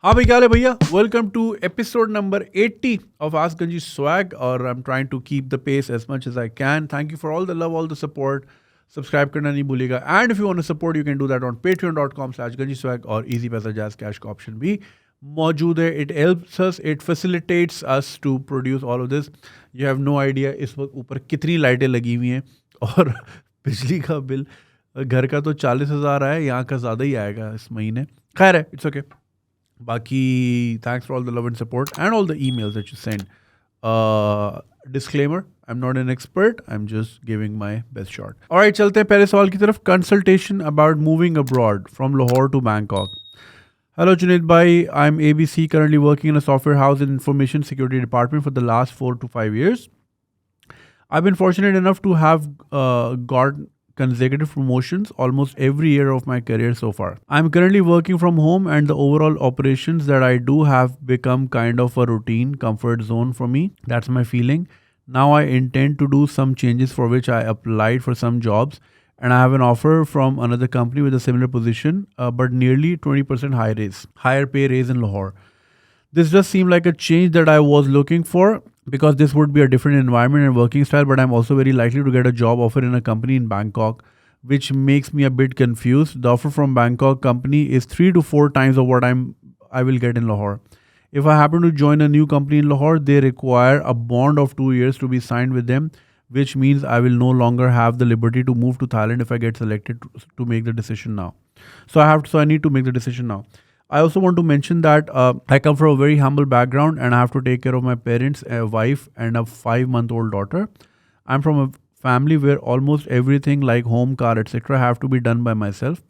हाँ भाई, क्या हाल है भैया? Welcome to episode number 80 of ask Ganji swag और I am trying to keep the pace as much as I can. Thank you for all the love, all the support. Subscribe करना नहीं भूलिएगा. And if you want to support you can do that on patreon.com/ganjiswag और easy पैसा jazz cash का option भी मौजूद है. It helps us, it facilitates us to produce all of this. You have no idea इस वक्त ऊपर कितनी लाइटें लगी हुई हैं और बिजली का बिल घर का तो 40,000 आया, यहाँ का ज़्यादा ही आएगा इस महीने. खैर है, it's okay. Baki, thanks for all the love and support and all the emails that you send. Disclaimer, I'm not an expert. I'm just giving my best shot. All right, चलते हैं पहले सवाल की तरफ. Consultation about moving abroad from Lahore to Bangkok. Hello, Junaid Bhai. I'm ABC, currently working in a software house in information security department for the last 4 to 5 years. I've been fortunate enough to have got consecutive promotions almost every year of my career so far. I'm currently working from home and the overall operations that I do have become kind of a routine comfort zone for me. That's my feeling. Now I intend to do some changes for which I applied for some jobs and I have an offer from another company with a similar position but nearly 20% higher pay raise in Lahore. This does seem like a change that I was looking for because this would be a different environment and working style, but I'm also very likely to get a job offer in a company in Bangkok, which makes me a bit confused. The offer from Bangkok company is 3 to 4 times of what I will get in Lahore. If I happen to join a new company in Lahore, they require a bond of 2 years to be signed with them, which means I will no longer have the liberty to move to Thailand if I get selected to make the decision now. So I need to make the decision now. I also want to mention that I come from a very humble background and I have to take care of my parents, a wife, and a 5-month-old daughter. I'm from a family where almost everything like home, car, etc. have to be done by myself.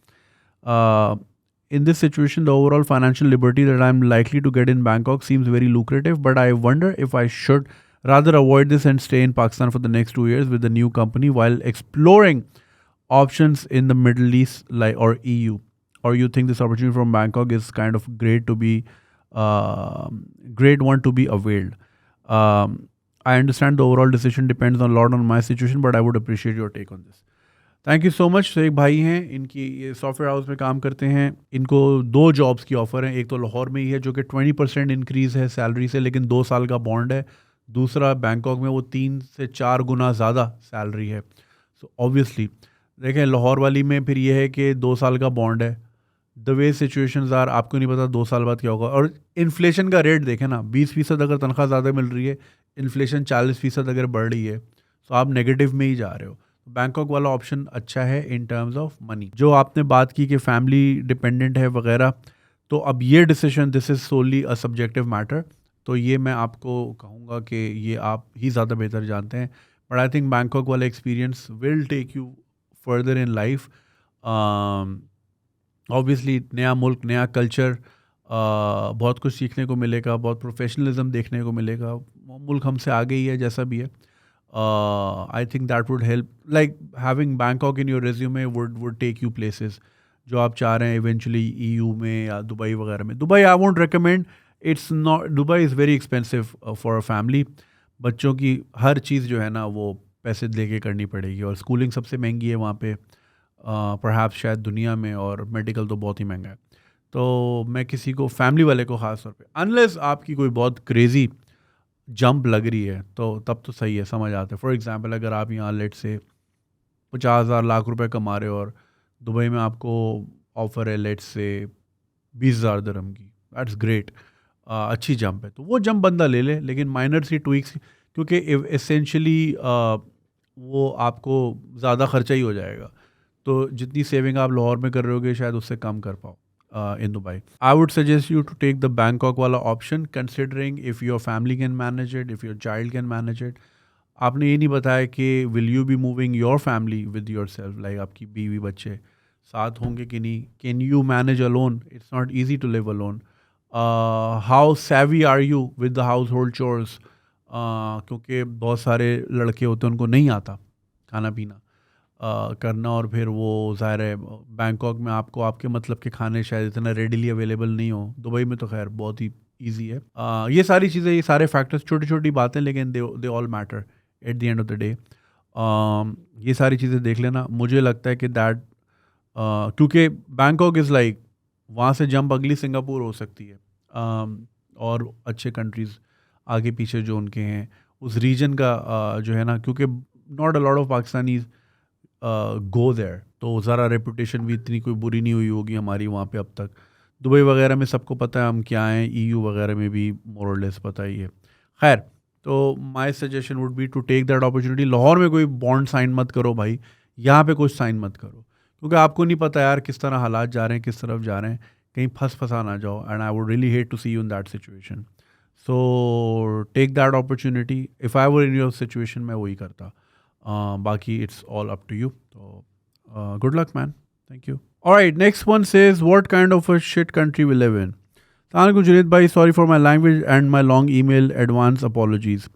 In this situation, the overall financial liberty that I'm likely to get in Bangkok seems very lucrative, but I wonder if I should rather avoid this and stay in Pakistan for the next 2 years with the new company while exploring options in the Middle East or EU. Or you think this opportunity from Bangkok is kind of great one to be availed. I understand the overall decision depends a lot on my situation, but I would appreciate your take on this. Thank you so much. एक भाई हैं, इनकी ये software house में काम करते हैं. इनको 2 जॉब्स की ऑफ़र है. एक तो लाहौर में ही है जो कि 20% इंक्रीज़ है सैलरी से, लेकिन 2 साल का बॉन्ड है. दूसरा बैंकॉक में वो 3 से 4 गुना ज़्यादा सैलरी है. सो ऑब्वियसली देखें, लाहौर वाली में फिर ये है कि 2 साल का बॉन्ड है. द वे सिचुएशंस आर, आपको नहीं पता 2 साल बाद क्या होगा. और इन्फ्लेशन का रेट देखें ना, 20% अगर तनख्वाह ज़्यादा मिल रही है, इन्फ्लेशन 40% अगर बढ़ रही है, तो आप नेगेटिव में ही जा रहे हो. बैंकॉक वाला ऑप्शन अच्छा है इन टर्म्स ऑफ मनी. जो आपने बात की कि फैमिली डिपेंडेंट है वगैरह, तो अब ये decision, this is solely a subjective matter. तो ये मैं आपको कहूँगा कि ये आप ही ज़्यादा बेहतर जानते हैं. बट आई थिंक बैंकॉक वाला experience will take you further in life. Obviously नया मुल्क, नया कल्चर, बहुत कुछ सीखने को मिलेगा, बहुत प्रोफेशनलिज्म देखने को मिलेगा. मुल्क हमसे आगे ही है जैसा भी है. I think that would help, like having Bangkok in your resume would take you places जो आप चाह रहे हैं इवेंचुअली EU में या दुबई वगैरह में. Dubai I won't recommend. It's not, Dubai is very expensive for a family. बच्चों की हर चीज़ जो है ना वो पैसे दे के करनी पड़ेगी, और स्कूलिंग सबसे महंगी है वहाँ पे, परहैप्स शायद दुनिया में, और मेडिकल तो बहुत ही महंगा है. तो मैं किसी को, फैमिली वाले को ख़ास तौर पे, अनलेस आपकी कोई बहुत क्रेज़ी जंप लग रही है तो तब तो सही है, समझ आता है. फॉर एग्जांपल, अगर आप यहाँ लेट से 50,000 लाख रुपए कमा रहे हो और दुबई में आपको ऑफ़र है लेट से 20,000 दिरहम की, दैट्स ग्रेट, अच्छी जंप है, तो वो जंप बंदा ले ले. लेकिन माइनर सी ट्वीक्स, क्योंकि एसेंशली वो आपको ज़्यादा खर्चा ही हो जाएगा. तो जितनी सेविंग आप लाहौर में कर रहे होगे शायद उससे कम कर पाओ in Dubai. I would suggest you to take the Bangkok wala option, considering if your family can manage it, if your child can manage it. आपने ये नहीं बताया कि will you be moving your family with yourself, like आपकी बीवी बच्चे साथ होंगे कि नहीं. Can you manage alone? It's not easy to live alone. How savvy are you with the household chores? क्योंकि बहुत सारे लड़के होते हैं उनको नहीं आता खाना पीना करना, और फिर वो ज़ाहिर है बैंकॉक में आपको आपके मतलब के खाने शायद इतना रेडिली अवेलेबल नहीं हो. दुबई में तो खैर बहुत ही ईजी है. ये सारी चीज़ें, ये सारे फैक्टर्स, छोटी छोटी बातें, लेकिन they all matter at the end of the day. ये सारी चीज़ें देख लेना. मुझे लगता है कि दैट, क्योंकि बैंकॉक इज़ लाइक, वहाँ से जंप अगली सिंगापुर हो सकती है. और अच्छे कंट्रीज़ आगे पीछे जो उनके हैं उस रीजन का जो है ना, क्योंकि not a lot of Pakistanis go there, तो ज़रा रेपुटेशन भी इतनी कोई बुरी नहीं हुई होगी हमारी वहाँ पे अब तक। दुबई वगैरह में सबको पता है हम क्या हैं, ईयू वगैरह में भी मोर और लेस पता ही है। खैर, तो my suggestion would be to take that opportunity. Lahore में कोई बॉन्ड साइन मत करो भाई, यहाँ पे कुछ साइन मत करो, क्योंकि आपको नहीं पता यार किस तरह हालात जा रहे हैं, किस तरफ जा रहे हैं, कहीं फंसा ना जाओ। And I would really hate to see you in that situation. So take that opportunity. If I were in your situation मैं वही करता। बाकी it's all up to you. So, good luck, man. Thank you. All right, next one says, what kind of a shit country we live in? Assalamualaikum Junaid bhai, sorry for my language and my long email. Advance apologies.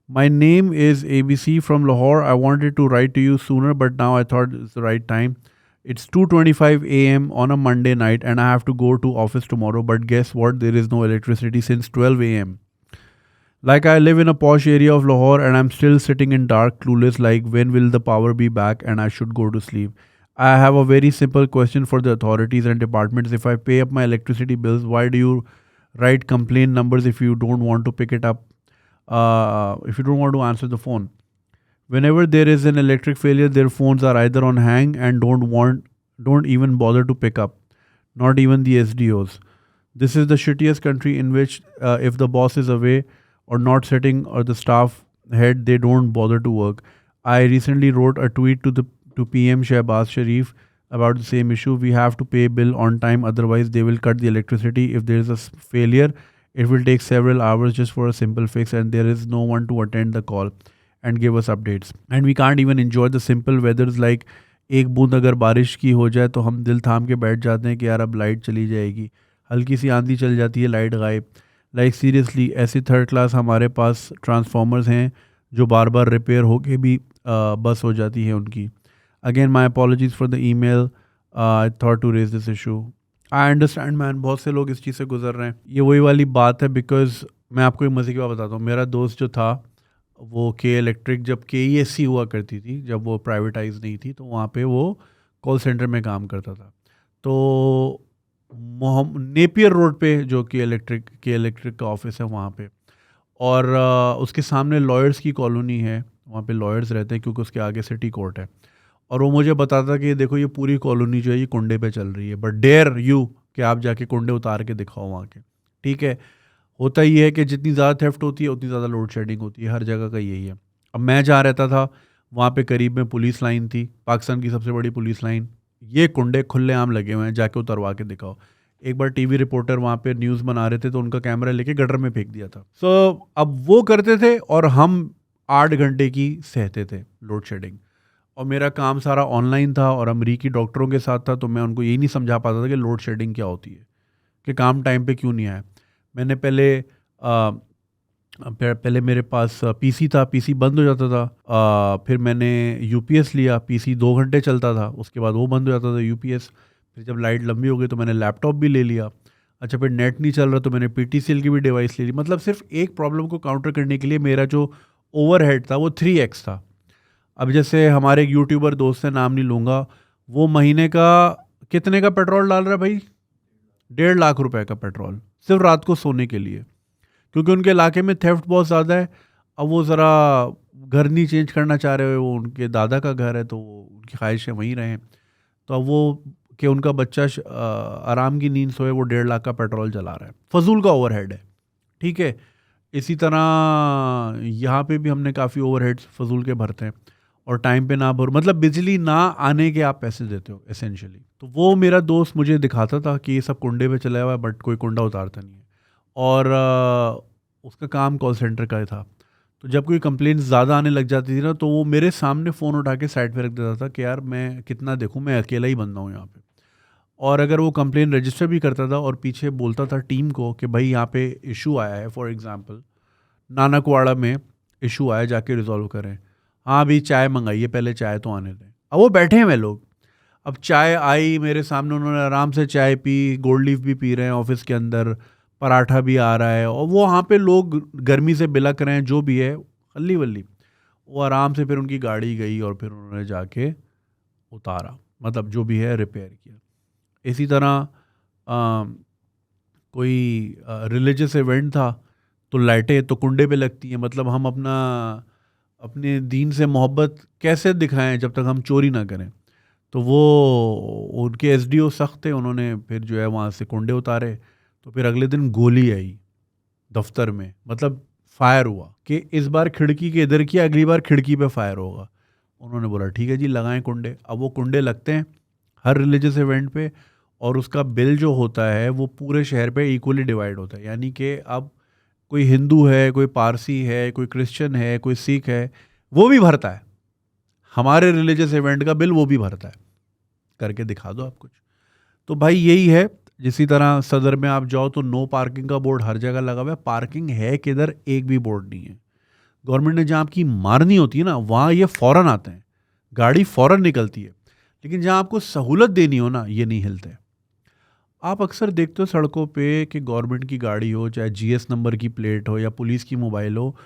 My name is ABC from Lahore. I wanted to write to you sooner, but now I thought it's the right time. It's 2:25 a.m. on a Monday night, and I have to go to office tomorrow. But guess what? There is no electricity since 12 a.m. Like, I live in a posh area of Lahore and I'm still sitting in dark, clueless, like when will the power be back and I should go to sleep. I have a very simple question for the authorities and departments. If I pay up my electricity bills, why do you write complaint numbers if you don't want to pick it up, if you don't want to answer the phone? Whenever there is an electric failure, their phones are either on hang and don't even bother to pick up, not even the SDOs. This is the shittiest country in which if the boss is away or not sitting or the staff head, they don't bother to work. I recently wrote a tweet to PM Shehbaz Sharif about the same issue. We have to pay bill on time, otherwise they will cut the electricity. If there is a failure, it will take several hours just for a simple fix, and there is no one to attend the call and give us updates. And we can't even enjoy the simple weathers like एक बूंद अगर बारिश की हो जाए तो हम दिल थाम के बैठ जाते हैं कि यार अब लाइट चली जाएगी, हल्की सी आंधी चल जाती है लाइट गायब। लाइक सीरियसली ऐसी थर्ड क्लास हमारे पास ट्रांसफार्मर्स हैं जो बार बार रिपेयर होके भी बस हो जाती है उनकी। Again my apologies for the email, I thought to raise this issue. I understand man, बहुत से लोग इस चीज़ से गुजर रहे हैं। ये वही वाली बात है, बिकॉज मैं आपको एक मज़े की बात बताता हूँ। मेरा दोस्त जो था वो के इलेक्ट्रिक, जब KESC हुआ करती थी, जब वो प्राइवेटाइज नहीं थी, तो वहाँ पे वो कॉल सेंटर में काम करता था। तो नेपियर रोड पे जो के इलेक्ट्रिक का ऑफिस है वहाँ पे, और उसके सामने लॉयर्स की कॉलोनी है, वहाँ पे लॉयर्स रहते हैं क्योंकि उसके आगे सिटी कोर्ट है। और वो मुझे बताता कि देखो ये पूरी कॉलोनी जो है ये कुंडे पे चल रही है, बट डेयर यू कि आप जाके कुंडे उतार के दिखाओ वहाँ के। ठीक है, होता ही है कि जितनी ज़्यादा थेफ्ट होती है उतनी ज़्यादा लोड शेडिंग होती है, हर जगह का यही है। अब मैं जहाँ रहता था वहाँ पे करीब में पुलिस लाइन थी, पाकिस्तान की सबसे बड़ी पुलिस लाइन। ये कुंडे खुलेआम लगे हुए हैं, जाके उतरवा के दिखाओ। एक बार टीवी रिपोर्टर वहाँ पे न्यूज़ बना रहे थे तो उनका कैमरा लेके गटर में फेंक दिया था। सो अब वो करते थे और हम 8 घंटे की सहते थे लोड शेडिंग। और मेरा काम सारा ऑनलाइन था और अमरीकी डॉक्टरों के साथ था, तो मैं उनको यही नहीं समझा पाता था कि लोड शेडिंग क्या होती है, कि काम टाइम पे क्यों नहीं आया। मैंने पहले मेरे पास PC था, PC बंद हो जाता था। फिर मैंने UPS लिया, PC 2 घंटे चलता था, उसके बाद वो बंद हो जाता था UPS। फिर जब लाइट लंबी हो गई तो मैंने लैपटॉप भी ले लिया। अच्छा, फिर नेट नहीं चल रहा तो मैंने PTCL की भी डिवाइस ले ली। मतलब सिर्फ एक प्रॉब्लम को काउंटर करने के लिए मेरा जो ओवरहेड था वो 3x था। अब जैसे हमारे एक यूट्यूबर दोस्त है, नाम नहीं लूँगा, वो महीने का कितने का पेट्रोल डाल रहा है भाई? 1.5 लाख रुपए का पेट्रोल सिर्फ रात को सोने के लिए, क्योंकि उनके इलाके में थेफ्ट बहुत ज़्यादा है। अब वो ज़रा घर नहीं चेंज करना चाह रहे, वो उनके दादा का घर है तो उनकी ख्वाहिश है वहीं रहें। तो अब वो कि उनका बच्चा आराम की नींद सोए, वो 1.5 लाख का पेट्रोल जला रहा है। फजूल का ओवरहेड है। ठीक है, इसी तरह यहाँ पे भी हमने काफ़ी ओवरहेड्स फजूल के भरते हैं, और टाइम पे ना भर, मतलब बिजली ना आने के आप पैसे देते हो एसेंशियली। तो वो मेरा दोस्त मुझे दिखाता था कि ये सब कुंडे पे चला हुआ है, बट कोई कुंडा उतारता नहीं है। और उसका काम कॉल सेंटर का ही था। तो जब कोई कंप्लेंट्स ज़्यादा आने लग जाती थी ना, तो वो मेरे सामने फ़ोन उठा के साइड पे रख देता था कि यार मैं कितना देखूं, मैं अकेला ही बंदा हूँ यहाँ पे। और अगर वो कंप्लेन रजिस्टर भी करता था और पीछे बोलता था टीम को कि भाई यहाँ पे इशू आया है, फॉर एग्जांपल नानाकुआड़ा में इशू आया, जाके रिजॉल्व करें। हाँ अभी चाय मंगाइए, पहले चाय तो आने दें। अब वो बैठे हैं लोग, अब चाय आई मेरे सामने, उन्होंने आराम से चाय पी, गोल्ड लीफ भी पी रहे हैं ऑफिस के अंदर, पराठा भी आ रहा है, और वो वहाँ पे लोग गर्मी से बिलक रहे हैं, जो भी है हल्ली वल्ली। वो आराम से फिर उनकी गाड़ी गई और फिर उन्होंने जाके उतारा, मतलब जो भी है रिपेयर किया। इसी तरह कोई रिलीजियस इवेंट था तो लाइटें तो कुंडे पे लगती हैं। मतलब हम अपने दीन से मोहब्बत कैसे दिखाएं जब तक हम चोरी ना करें। तो वो उनके एसडीओ सख्त थे, उन्होंने फिर जो है वहाँ से कुंडे उतारे। तो फिर अगले दिन गोली आई दफ्तर में, मतलब फायर हुआ कि इस बार खिड़की के इधर की, अगली बार खिड़की पे फायर होगा। उन्होंने बोला ठीक है जी लगाएं कुंडे। अब वो कुंडे लगते हैं हर रिलीजियस इवेंट पे, और उसका बिल जो होता है वो पूरे शहर पे इक्वली डिवाइड होता है। यानी कि अब कोई हिंदू है, कोई पारसी है, कोई क्रिश्चियन है, कोई सिख है, वो भी भरता है हमारे रिलीजियस इवेंट का बिल, वो भी भरता है। करके दिखा दो आप कुछ। तो भाई यही है। जिसी तरह सदर में आप जाओ तो नो पार्किंग का बोर्ड हर जगह लगा हुआ है, पार्किंग है किधर एक भी बोर्ड नहीं है। गवर्नमेंट ने जहाँ आपकी मारनी होती है ना वहाँ ये फ़ौरन आते हैं, गाड़ी फ़ौरन निकलती है। लेकिन जहाँ आपको सहूलत देनी हो ना, ये नहीं हिलते। आप अक्सर देखते हो सड़कों पे कि गवर्नमेंट की गाड़ी हो, चाहे जीएस नंबर की प्लेट हो या पुलिस की मोबाइल हो,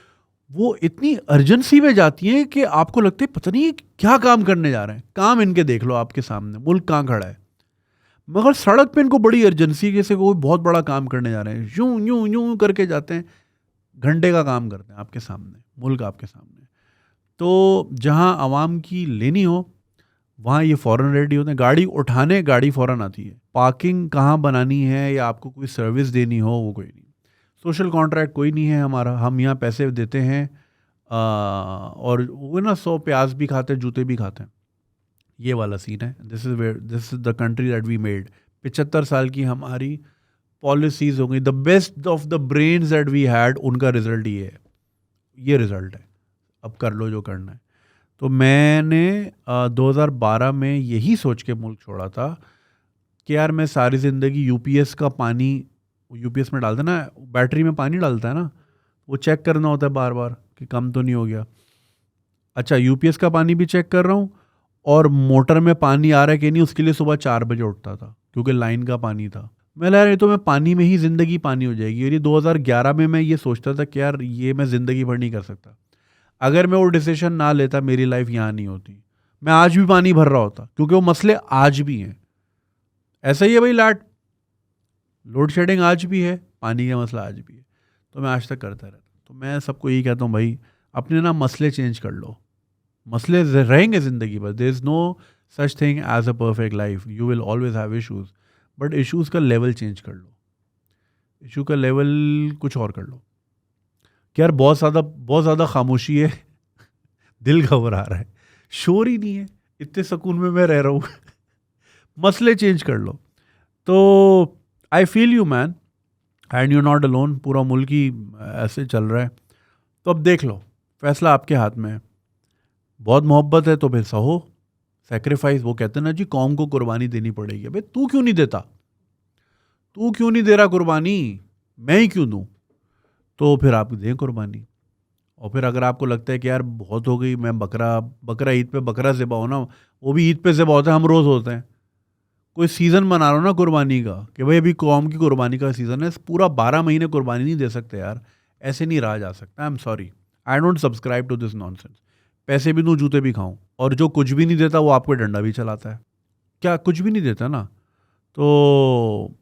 वो इतनी अर्जेंसी में जाती हैं कि आपको लगता है पता नहीं ये क्या काम करने जा रहे हैं। काम इनके देख लो आपके सामने, मुल्क कहाँ खड़ा है, मगर सड़क पे इनको बड़ी अर्जेंसी है, जैसे कोई बहुत बड़ा काम करने जा रहे हैं। यूं यूं यूं करके जाते हैं, घंटे का काम करते हैं आपके सामने, मुल्क आपके सामने। तो जहाँ आवाम की लेनी हो वहाँ ये फ़ौरन रेडी होते हैं, गाड़ी उठाने गाड़ी फ़ौरन आती है। पार्किंग कहाँ बनानी है या आपको कोई सर्विस देनी हो वो कोई नहीं। सोशल कॉन्ट्रैक्ट कोई नहीं है हमारा, हम यहाँ पैसे देते हैं और वो ना 100 प्याज भी खाते हैं, जूते भी खाते हैं। ये वाला सीन है। This is the country that we made. 75 साल की हमारी पॉलिसीज़ हो गई, the best of the brains that we had, उनका रिजल्ट ये है। ये रिजल्ट है, अब कर लो जो करना है। तो मैंने 2012 में यही सोच के मुल्क छोड़ा था कि यार मैं सारी ज़िंदगी यूपीएस का पानी, यूपीएस में डालते ना, बैटरी में पानी डालता है ना, वो चेक करना होता है बार बार कि कम तो नहीं हो गया। अच्छा, यूपीएस का पानी भी चेक कर रहा हूँ और मोटर में पानी आ रहा है कि नहीं, उसके लिए सुबह 4 बजे उठता था क्योंकि लाइन का पानी था। मैं लगा रही तो मैं पानी में ही ज़िंदगी पानी हो जाएगी। और ये 2011 में मैं ये सोचता था कि यार ये मैं ज़िंदगी भर नहीं कर सकता। अगर मैं वो डिसीजन ना लेता मेरी लाइफ यहाँ नहीं होती, मैं आज भी पानी भर रहा होता, क्योंकि वो मसले आज भी हैं। ऐसा ही है भाई, लोड शेडिंग आज भी है, पानी का मसला आज भी है। तो मैं आज तक करता रहता। तो मैं सबको यही कहता हूँ भाई, अपने ना मसले चेंज कर लो। मसले रहेंगे ज़िंदगी भर, there is no such thing as a perfect life, you will always have issues, but issues का लेवल चेंज कर लो। इशू का लेवल कुछ और कर लो कि यार बहुत ज़्यादा खामोशी है दिल घबरा रहा है, शोर ही नहीं है, इतने सुकून में मैं रह रहा हूँ मसले चेंज कर लो। तो I feel you man, and you not alone. पूरा मुल्क ही ऐसे चल रहा है। तो अब देख लो, फैसला आपके हाथ में है। बहुत मोहब्बत है तो फिर सहो, सेक्रीफाइस। वो कहते हैं ना जी, कौम को कुर्बानी देनी पड़ेगी। अबे तू क्यों नहीं देता, तू क्यों नहीं दे रहा कुर्बानी, मैं ही क्यों दूँ? तो फिर आप दें कुर्बानी। और फिर अगर आपको लगता है कि यार बहुत हो गई, मैं बकरा ईद पे बकरा ज़िबा हो ना, वो भी ईद पे ज़िबा होता है, हम रोज़ होते हैं। कोई सीज़न बना रहा हो ना कुर्बानी का कि भाई अभी कौम की कुर्बानी का सीज़न है, पूरा 12 महीने कुर्बानी नहीं दे सकते यार, ऐसे नहीं रहा जा सकता। I am sorry, I don't subscribe to this nonsense. पैसे भी दूँ, जूते भी खाऊं, और जो कुछ भी नहीं देता वो आपको डंडा भी चलाता है। क्या कुछ भी नहीं देता ना, तो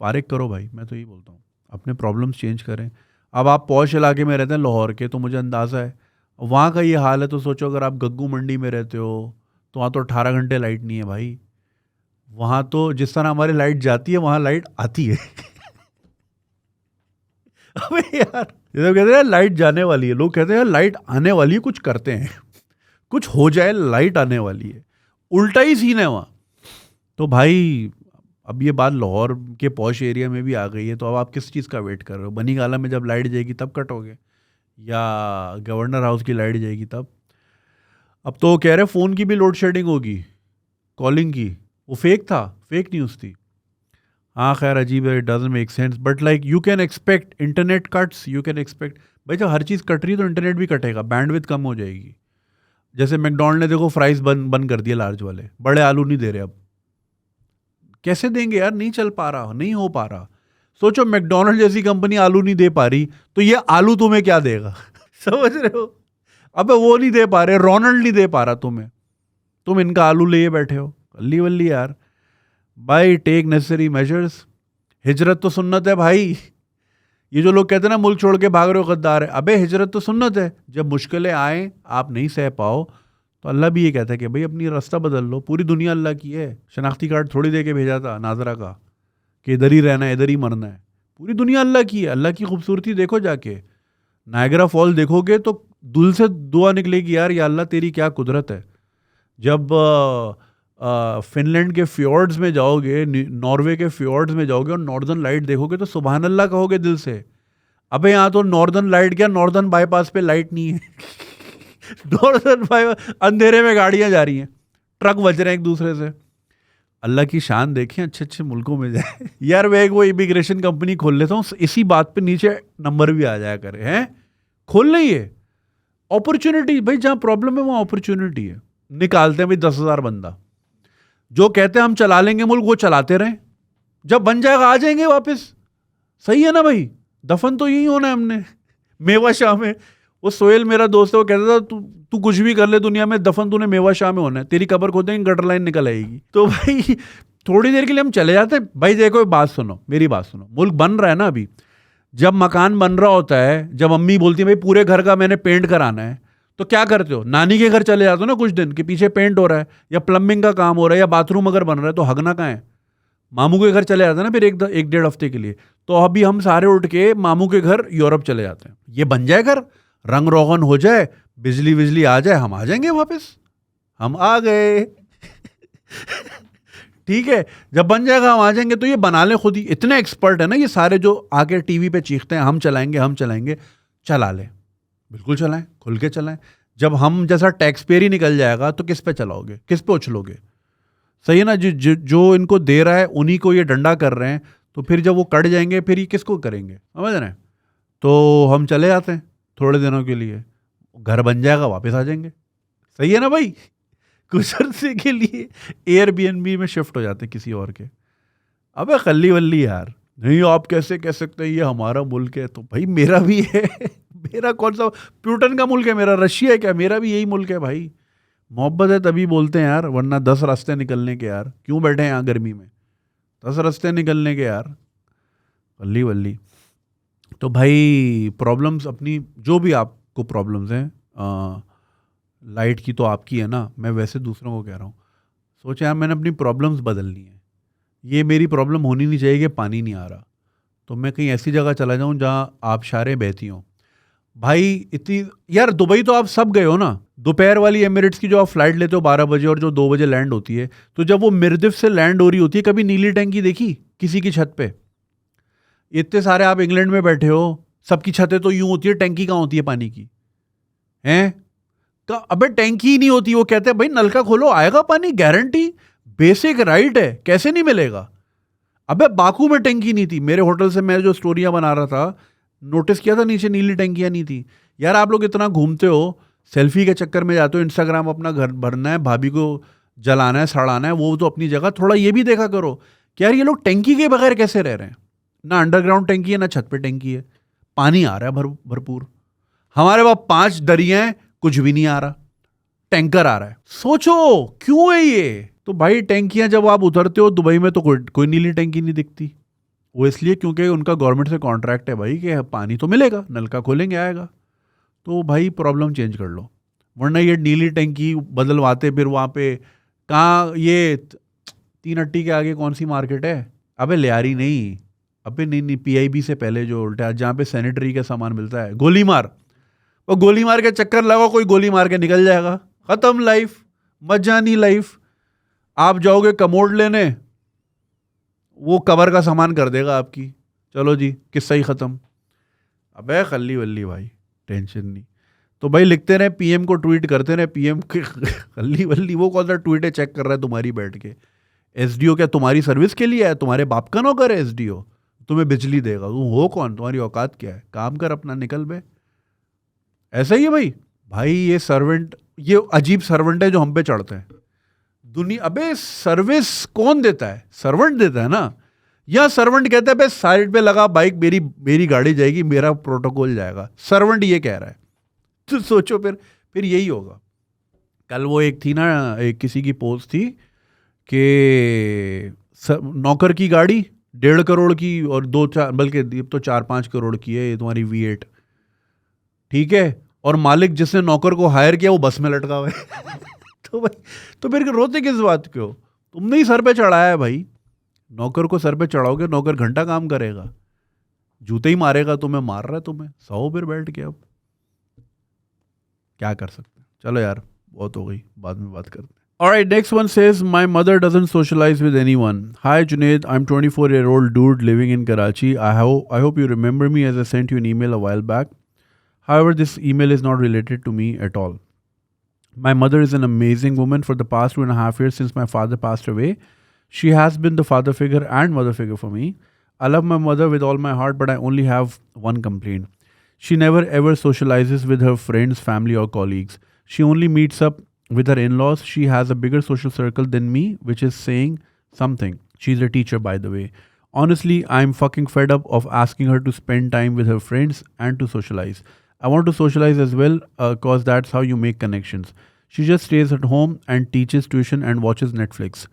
फारिग करो भाई। मैं तो यही बोलता हूँ, अपने प्रॉब्लम्स चेंज करें। अब आप पौश इलाके में रहते हैं लाहौर के, तो मुझे अंदाज़ा है वहाँ का ये हाल है। तो सोचो अगर आप गग्गू मंडी में रहते हो तो वहाँ तो 18 घंटे लाइट नहीं है भाई। वहाँ तो जिस तरह हमारी लाइट जाती है वहाँ लाइट आती है अबे यार, ये तो कहते हैं यार लाइट जाने वाली है, लोग कहते हैं यार लाइट आने वाली है, कुछ करते हैं कुछ हो जाए, लाइट आने वाली है। उल्टा ही सीन है वहाँ। तो भाई अब ये बात लाहौर के पॉश एरिया में भी आ गई है, तो अब आप किस चीज़ का वेट कर रहे हो? बनी गाला में जब लाइट जाएगी तब कटोगे, या गवर्नर हाउस की लाइट जाएगी तब? अब तो कह रहे फ़ोन की भी लोड शेडिंग होगी, कॉलिंग की। वो फेक था, फेक न्यूज़ थी। हाँ खैर अजीब है, it doesn't make sense, but like you can expect internet cuts, you can expect. भाई जब हर चीज़ कट रही है तो इंटरनेट भी कटेगा, बैंडविड्थ कम हो जाएगी। जैसे मैकडॉनल्ड ने देखो फ्राइज बंद कर दिए, लार्ज वाले, बड़े आलू नहीं दे रहे अब। कैसे देंगे यार, नहीं चल पा रहा, नहीं हो पा रहा। सोचो मैकडॉनल्ड जैसी कंपनी आलू नहीं दे पा रही, तो ये आलू तुम्हें क्या देगा समझ रहे हो? अबे वो नहीं दे पा रहे, रोनाल्ड नहीं दे पा रहा तुम्हें, तुम इनका आलू लिए बैठे हो। अल्ली वल्ली यार। बाई टेक नेसेसरी मेजर्स, हिजरत तो सुन्नत है भाई। ये जो लोग कहते हैं ना मुल्क छोड़ के भाग रहे हो गद्दार है, अबे हिजरत तो सुन्नत है। जब मुश्किलें आए, आप नहीं सह पाओ, तो अल्लाह भी ये कहता है कि भाई अपनी रास्ता बदल लो। पूरी दुनिया अल्लाह की है। शनाख्ती कार्ड थोड़ी दे के भेजा था नाजरा का कि इधर ही रहना है, इधर ही मरना है। पूरी दुनिया अल्लाह की है। अल्लाह की खूबसूरती देखो जाके, नायग्रा फॉल देखोगे तो दिल से दुआ निकलेगी, यार या अल्लाह तेरी क्या कुदरत है। जब फिनलैंड के फ्योर्ड्स में जाओगे, नॉर्वे के फ्योर्ड्स में जाओगे और नॉर्दर्न लाइट देखोगे तो सुभान अल्लाह कहोगे दिल से। अबे यहाँ तो नॉर्दर्न लाइट क्या, नॉर्दर्न बाईपास पे लाइट नहीं है। नॉर्दर्न बाईपास अंधेरे में गाड़ियां जा रही हैं, ट्रक बज रहे हैं एक दूसरे से। अल्लाह की शान देखें, अच्छे अच्छे मुल्कों में जाए। यार मैं एक वो इमिग्रेशन कंपनी खोल लेता हूँ, इसी बात पे नीचे नंबर भी आ जाया करे हैं। खोल लेंगे अपॉर्चुनिटी भाई, जहाँ प्रॉब्लम है वहाँ अपॉर्चुनिटी है। निकालते हैं भाई 10,000 बंदा, जो कहते हैं हम चला लेंगे मुल्क, वो चलाते रहें। जब बन जाएगा आ जाएंगे वापस। सही है ना भाई, दफन तो यही होना है हमने। मेवा शाह में वो सोहेल मेरा दोस्त है, वो कहता था तू कुछ भी कर ले दुनिया में, दफन तूने मेवा शाह में होना है। तेरी कब्र खोदेंगे गटर लाइन निकल आएगी। तो भाई थोड़ी देर के लिए हम चले जाते हैं। भाई देखो बात सुनो, मेरी बात सुनो, मुल्क बन रहा है ना अभी। जब मकान बन रहा होता है, जब अम्मी बोलती है भाई पूरे घर का मैंने पेंट कराना है, तो क्या करते हो, नानी के घर चले जाते हो ना कुछ दिन के, पीछे पेंट हो रहा है या प्लम्बिंग का काम हो रहा है या बाथरूम अगर बन रहा है, तो हगना कहाँ है, मामू के घर चले जाते हैं ना फिर एक डेढ़ हफ्ते के लिए। तो अभी हम सारे उठ के मामू के घर यूरोप चले जाते हैं। ये बन जाए घर, रंग रोगन हो जाए, बिजली बिजली आ जाए, हम आ जाएंगे वापस। हम आ गए। ठीक है, जब बन जाएगा हम आ जाएंगे। तो ये बना ले खुद ही, इतने एक्सपर्ट है ना ये सारे जो आके टीवी पे चीखते हैं हम चलाएंगे हम चलाएंगे। चला ले, बिल्कुल चलाएं, खुल के चलाएं। जब हम जैसा टैक्स पेयर ही निकल जाएगा तो किस पे चलाओगे, किस पे उछलोगे। सही है ना, जो इनको दे रहा है उन्हीं को ये डंडा कर रहे हैं। तो फिर जब वो कट जाएंगे फिर ये किसको करेंगे, समझ रहे हैं। तो हम चले जाते हैं थोड़े दिनों के लिए, घर बन जाएगा वापस आ जाएंगे। सही है ना भाई, कुछ अरसे के लिए एयरबीएनबी में शिफ्ट हो जाते हैं किसी और के। अबे खल्ली वल्ली यार, नहीं आप कैसे कह सकते हैं ये हमारा मुल्क है। तो भाई मेरा भी है। मेरा कौन सा प्यूटन का मुल्क है, मेरा रशिया है क्या, मेरा भी यही मुल्क है भाई। मोहब्बत है तभी बोलते हैं यार, वरना 10 रास्ते निकलने के यार, क्यों बैठे हैं यहाँ गर्मी में, 10 रास्ते निकलने के यार, वल्ली वल्ली। तो भाई प्रॉब्लम्स अपनी, जो भी आपको प्रॉब्लम्स हैं, लाइट की तो आपकी है ना, मैं वैसे दूसरों को कह रहा हूँ। सोचे यार मैंने अपनी प्रॉब्लम्स बदलनी है। ये मेरी प्रॉब्लम होनी नहीं चाहिए कि पानी नहीं आ रहा, तो मैं कहीं ऐसी जगह चला जाऊँ जहाँ आबशारें बहती हों। भाई इतनी यार, दुबई तो आप सब गए हो ना, दोपहर वाली एमिरेट्स की जो आप फ्लाइट लेते हो 12 बजे और जो 2 बजे लैंड होती है, तो जब वो मिर्दिफ से लैंड हो रही होती है, कभी नीली टंकी देखी किसी की छत पे। इतने सारे आप इंग्लैंड में बैठे हो, सबकी छतें तो यूं होती है, टंकी कहाँ होती है पानी की, हैं। तो अबे टंकी ही नहीं होती, वो कहते हैं भाई नलका खोलो आएगा पानी, गारंटी, बेसिक राइट है, कैसे नहीं मिलेगा। अबे बाकू में टंकी नहीं थी, मेरे होटल से मैं जो स्टोरियां बना रहा था नोटिस किया था, नीचे नीली टंकियां नहीं थी। यार आप लोग इतना घूमते हो, सेल्फी के चक्कर में जाते हो, इंस्टाग्राम अपना घर भरना है, भाभी को जलाना है, सड़ाना है, वो तो अपनी जगह। थोड़ा ये भी देखा करो कि यार ये लोग टंकी के बगैर कैसे रह रहे हैं। ना अंडरग्राउंड टंकी है, ना छत पे टंकी है, पानी आ रहा है भरपूर। हमारे पास 5 दरियाएं, कुछ भी नहीं आ रहा, टैंकर आ रहा है। सोचो क्यों है ये। तो भाई टैंकियां जब आप उतरते हो दुबई में तो कोई नीली टैंकी नहीं दिखती। वो इसलिए क्योंकि उनका गवर्नमेंट से कॉन्ट्रैक्ट है भाई कि पानी तो मिलेगा, नलका खोलेंगे आएगा। तो भाई प्रॉब्लम चेंज कर लो, वरना ये नीली टैंकी बदलवाते फिर वहाँ पे कहाँ, ये 3 अट्टी के आगे कौन सी मार्केट है, अबे लियारी नहीं, अबे नहीं PIB से पहले जो उल्टा जहाँ पे सैनिटरी का सामान मिलता है, गोली मार। वो गोली मार के चक्कर लगाओ, कोई गोली मार के निकल जाएगा, खत्म लाइफ, मजानी लाइफ। आप जाओगे कमोड लेने, वो कवर का सामान कर देगा आपकी, चलो जी किस्सा ही ख़त्म। अबे खल्ली वल्ली भाई, टेंशन नहीं। तो भाई लिखते रहे, PM को ट्वीट करते रहे, PM के खल्ली वल्ली। वो कौन सा ट्वीट है चेक कर रहा है तुम्हारी बैठ के। SDO क्या तुम्हारी सर्विस के लिए है, तुम्हारे बाप का नौकर है SDO, तुम्हें बिजली देगा। तुम हो कौन, तुम्हारी औकात क्या है, काम कर अपना, निकल बे। ऐसा ही है भाई। भाई ये सर्वेंट, ये अजीब सर्वेंट है जो हम पे चढ़ते हैं दुनिया। अबे सर्विस कौन देता है, सर्वेंट देता है ना। या सर्वेंट कहता है भाई साइड पे लगा बाइक, मेरी गाड़ी जाएगी, मेरा प्रोटोकॉल जाएगा, सर्वेंट ये कह रहा है। तो सोचो फिर यही होगा। कल वो एक थी ना, एक किसी की पोस्ट थी कि नौकर की गाड़ी 1.5 करोड़ की और 2-4 बल्कि ये तो 4-5 करोड़ की है ये तुम्हारी V8, ठीक है, और मालिक जिसने नौकर को हायर किया वो बस में लटका हुआ है। तो भाई, तो फिर रोते किस बात क्यों? तुमने ही सर पे चढ़ाया है भाई। नौकर को सर पे चढ़ाओगे, नौकर घंटा काम करेगा, जूते ही मारेगा तुम्हें, मार रहा है तुम्हें, सो फिर बैठ के। अब क्या कर सकते हैं? चलो यार, बहुत हो गई, बाद में बात करते हैं। Alright, next one says, my mother doesn't socialize with anyone. Hi Junaid, I'm 24-year-old dude living in Karachi. I hope you remember me as I sent you an email a while back. However, this email is not related to me at all. My mother is an amazing woman. For the past 2.5 years since my father passed away, she has been the father figure and mother figure for me. I love my mother with all my heart, but I only have one complaint. She never ever socializes with her friends, family, or colleagues. She only meets up with her in-laws. She has a bigger social circle than me, which is saying something. She's a teacher, by the way. Honestly, I'm fucking fed up of asking her to spend time with her friends and to socialize. I want to socialize as well, cause that's how you make connections. She just stays at home and teaches tuition and watches Netflix.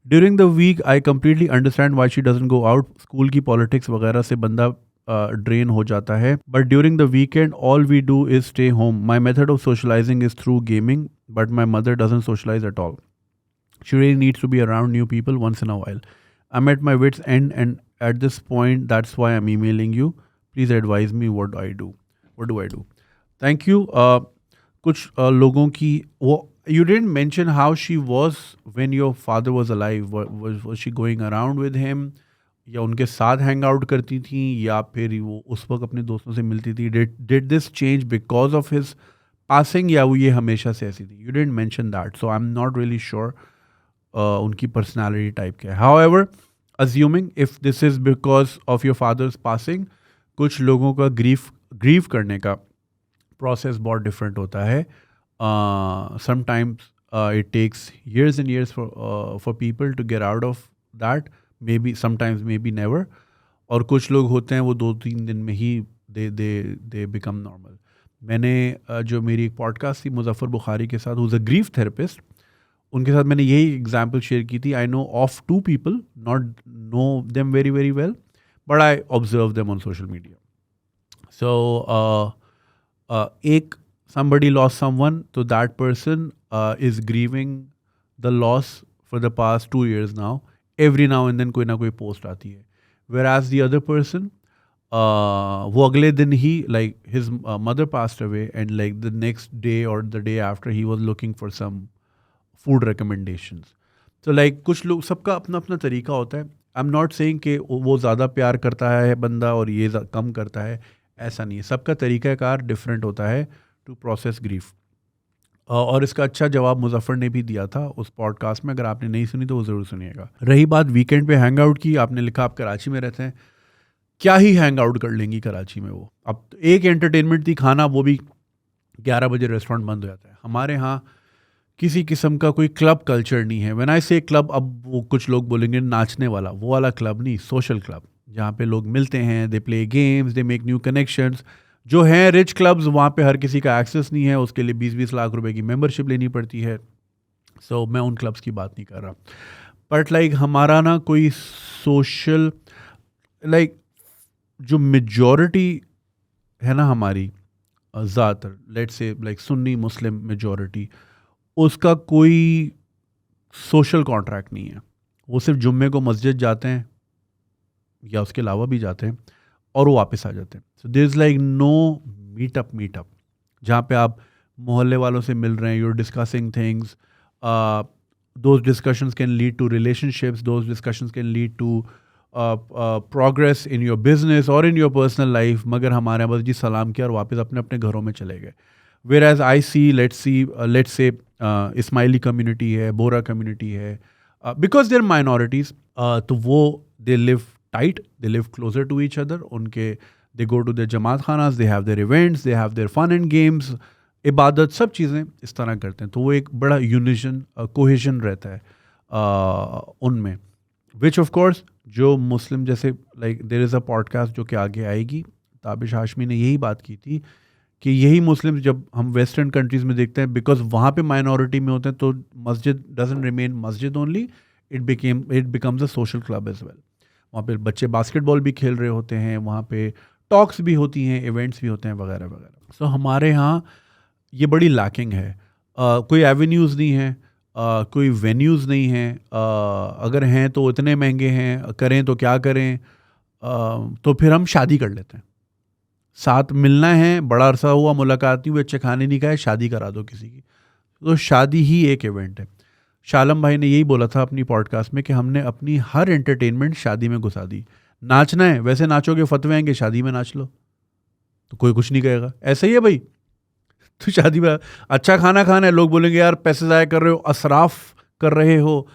During the week, I completely understand why she doesn't go out. School की politics वगैरह से बंदा drain हो जाता है. But during the weekend, all we do is stay home. My method of socializing is through gaming, but my mother doesn't socialize at all. She really needs to be around new people once in a while. I'm at my wit's end, and at this point, that's why I'm emailing you. Please advise me what I do. What do I do? Thank you. कुछ लोगों की वो you didn't mention how she was when your father was alive. Was she going around with him? या उनके साथ hang out करती थी, या फिर वो उस वक्त अपने दोस्तों से मिलती थी? Did this change because of his passing, या वो ये हमेशा से ऐसी थी? You didn't mention that, so I am not really sure उनकी पर्सनालिटी टाइप क्या है. However, assuming if this is because of your fathers passing, कुछ लोगों का ग्रीव करने का प्रोसेस बहुत डिफरेंट होता है. Sometimes it takes years and years for people to get out of that. Maybe sometimes, maybe never. और कुछ लोग होते हैं वो 2-3 दिन में ही they become normal. मैंने जो मेरी एक पॉडकास्ट थी मुजफ्फर बुखारी के साथ, who's a grief therapist, उनके साथ मैंने यही एग्जाम्पल शेयर की थी. I know of 2 people, not know them very very well, but I observe them on social media. So एक somebody lost someone, so that person is grieving the loss for the past 2 years now. Every now and then कोई ना कोई post आती है. Whereas the other person, वो अगले दिन ही, like his mother passed away, and like the next day or the day after he was looking for some food recommendations. So like कुछ लोग, सबका अपना अपना तरीका होता है. I'm not saying कि वो ज़्यादा प्यार करता है बंदा और ये कम करता है, ऐसा नहीं है. सबका तरीक़ाकार डिफरेंट होता है टू प्रोसेस ग्रीफ. और इसका अच्छा जवाब मुजफ्फर ने भी दिया था उस पॉडकास्ट में. अगर आपने नहीं सुनी तो वो ज़रूर सुनिएगा. रही बात वीकेंड पे हैंग आउट की, आपने लिखा आप कराची में रहते हैं, क्या ही हैंग आउट कर लेंगी कराची में वो. अब एक एंटरटेनमेंट थी खाना, वो भी 11 बजे रेस्टोरेंट बंद हो जाता है. हमारे यहाँ किसी किस्म का कोई क्लब कल्चर नहीं है. व्हेन आई से क्लब, अब वो कुछ लोग बोलेंगे नाचने वाला, वो वाला क्लब नहीं, सोशल क्लब, जहाँ पे लोग मिलते हैं, they play games, they make new connections. जो हैं रिच क्लब्स, वहाँ पे हर किसी का एक्सेस नहीं है, उसके लिए 20-20 लाख रुपए की मेंबरशिप लेनी पड़ती है. सो मैं उन क्लब्स की बात नहीं कर रहा. बट लाइक हमारा ना कोई सोशल, लाइक जो मेजॉरिटी है ना हमारी, ज़्यादातर let's say like Sunni Muslim majority, उसका कोई सोशल कॉन्ट्रैक्ट नहीं है. वो सिर्फ जुम्मे को मस्जिद जाते हैं या उसके अलावा भी जाते हैं और वो वापस आ जाते हैं. So there is like no meetup जहाँ पे आप मोहल्ले वालों से मिल रहे हैं, you are discussing things. Those discussions can lead to relationships, those discussions can lead to progress in your business और इन योर पर्सनल लाइफ. मगर हमारे बस जी सलाम किया और वापस अपने अपने घरों में चले गए. Where as I see, let's say Ismaili community है, बोरा कम्युनिटी है, बिकॉज देर माइनॉरिटीज़, तो वो they live tight, they live closer to each other. उनके they go to their जमात खानास, they have their events, they have their fun and games, इबादत, सब चीज़ें इस तरह करते हैं. तो वो एक बड़ा यूनिशन कोहेशन रहता है उनमें. विच ऑफ कोर्स जो मुस्लिम, जैसे like there is a podcast जो कि आगे आएगी, ताबिश हाशमी ने यही बात की थी कि यही मुस्लिम जब हम वेस्टर्न कंट्रीज़ में देखते हैं, बिकॉज वहाँ पे माइनॉरिटी में होते हैं, तो masjid doesn't remain masjid only, it becomes a social club as well. वहाँ पे बच्चे बास्केटबॉल भी खेल रहे होते हैं, वहाँ पे टॉक्स भी होती हैं, इवेंट्स भी होते हैं वगैरह वगैरह। सो हमारे यहाँ ये बड़ी लैकिंग है। कोई एवेन्यूज़ नहीं है, कोई वेन्यूज़ नहीं हैं, अगर हैं तो इतने महंगे हैं, करें तो क्या करें। तो फिर हम शादी कर लेते हैं। साथ मिलना है, बड़ा अरसा हुआ मुलाकात नहीं हुई, अच्छे खाने नहीं खाए, शादी करा दो किसी की। तो शादी ही एक इवेंट है। शालम भाई ने यही बोला था अपनी पॉडकास्ट में कि हमने अपनी हर एंटरटेनमेंट शादी में घुसा दी। नाचना है, वैसे नाचोगे, फतवे आएंगे, शादी में नाच लो तो कोई कुछ नहीं कहेगा। ऐसा ही है भाई। तो शादी में अच्छा खाना खाना है, लोग बोलेंगे यार पैसे ज़ाया कर रहे हो, असराफ कर रहे हो,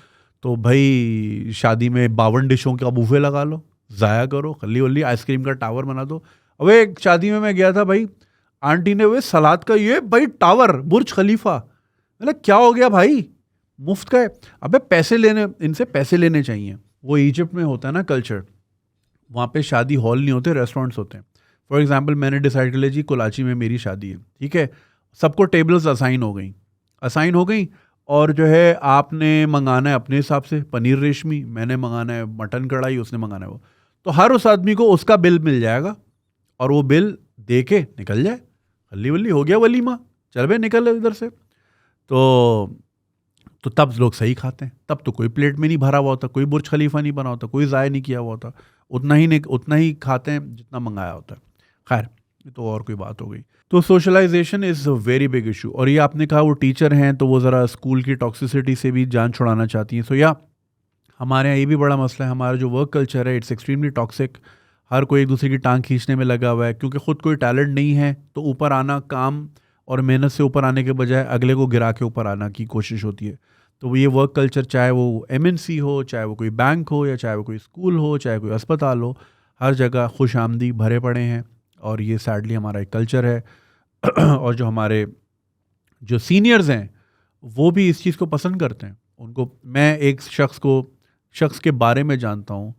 तो भाई शादी में 52 डिशों का बुफे लगा लो, ज़ाया करो, खली वली आइसक्रीम का टावर बना दो। अब एक शादी में मैं गया था भाई, आंटी ने वे सलाद का ये भाई टावर, बुर्ज खलीफा, मतलब क्या हो गया भाई, मुफ्त का है। अबे पैसे लेने, इनसे पैसे लेने चाहिए। वो इजिप्ट में होता है ना कल्चर, वहाँ पे शादी हॉल नहीं होते, रेस्टोरेंट्स होते हैं। फॉर एग्जांपल मैंने डिसाइड कर लिया जी कोलाची में मेरी शादी है, ठीक है, सबको टेबल्स असाइन हो गई और जो है आपने मंगाना है अपने हिसाब से, पनीर रेशमी, मैंने मंगाना है मटन कढ़ाई, उसने मंगाना है वो। तो हर उस आदमी को उसका बिल मिल जाएगा और वो बिल दे के निकल जाए, हल्ली वल्ली हो गया वलीमा, चल भाई निकल इधर से। तो तब लोग सही खाते हैं, तब तो कोई प्लेट में नहीं भरा हुआ होता, कोई बुर्ज खलीफा नहीं बना होता, कोई ज़ाया नहीं किया हुआ होता, उतना ही खाते हैं जितना मंगाया होता है। खैर ये तो और कोई बात हो गई। तो socialization is a very big issue. और ये आपने कहा वो टीचर हैं तो वो ज़रा स्कूल की टॉक्सिसिटी से भी जान छुड़ाना चाहती हैं। सो या हमारे यहाँ ये भी बड़ा मसला है, हमारा जो वर्क कल्चर है इट्स एक्सट्रीमली टॉक्सिक। हर कोई एक दूसरे की टांग खींचने में लगा हुआ है, क्योंकि ख़ुद कोई टैलेंट नहीं है तो ऊपर आना, काम और मेहनत से ऊपर आने के बजाय अगले को गिरा के ऊपर आना की कोशिश होती है। तो ये वर्क कल्चर, चाहे वो MNC हो, चाहे वो कोई बैंक हो, या चाहे वो कोई स्कूल हो, चाहे कोई अस्पताल हो, हर जगह खुश आमदी भरे पड़े हैं। और ये सैडली हमारा एक कल्चर है। और जो हमारे जो सीनियर्स हैं वो भी इस चीज़ को पसंद करते हैं। उनको, मैं एक शख्स के बारे में जानता हूँ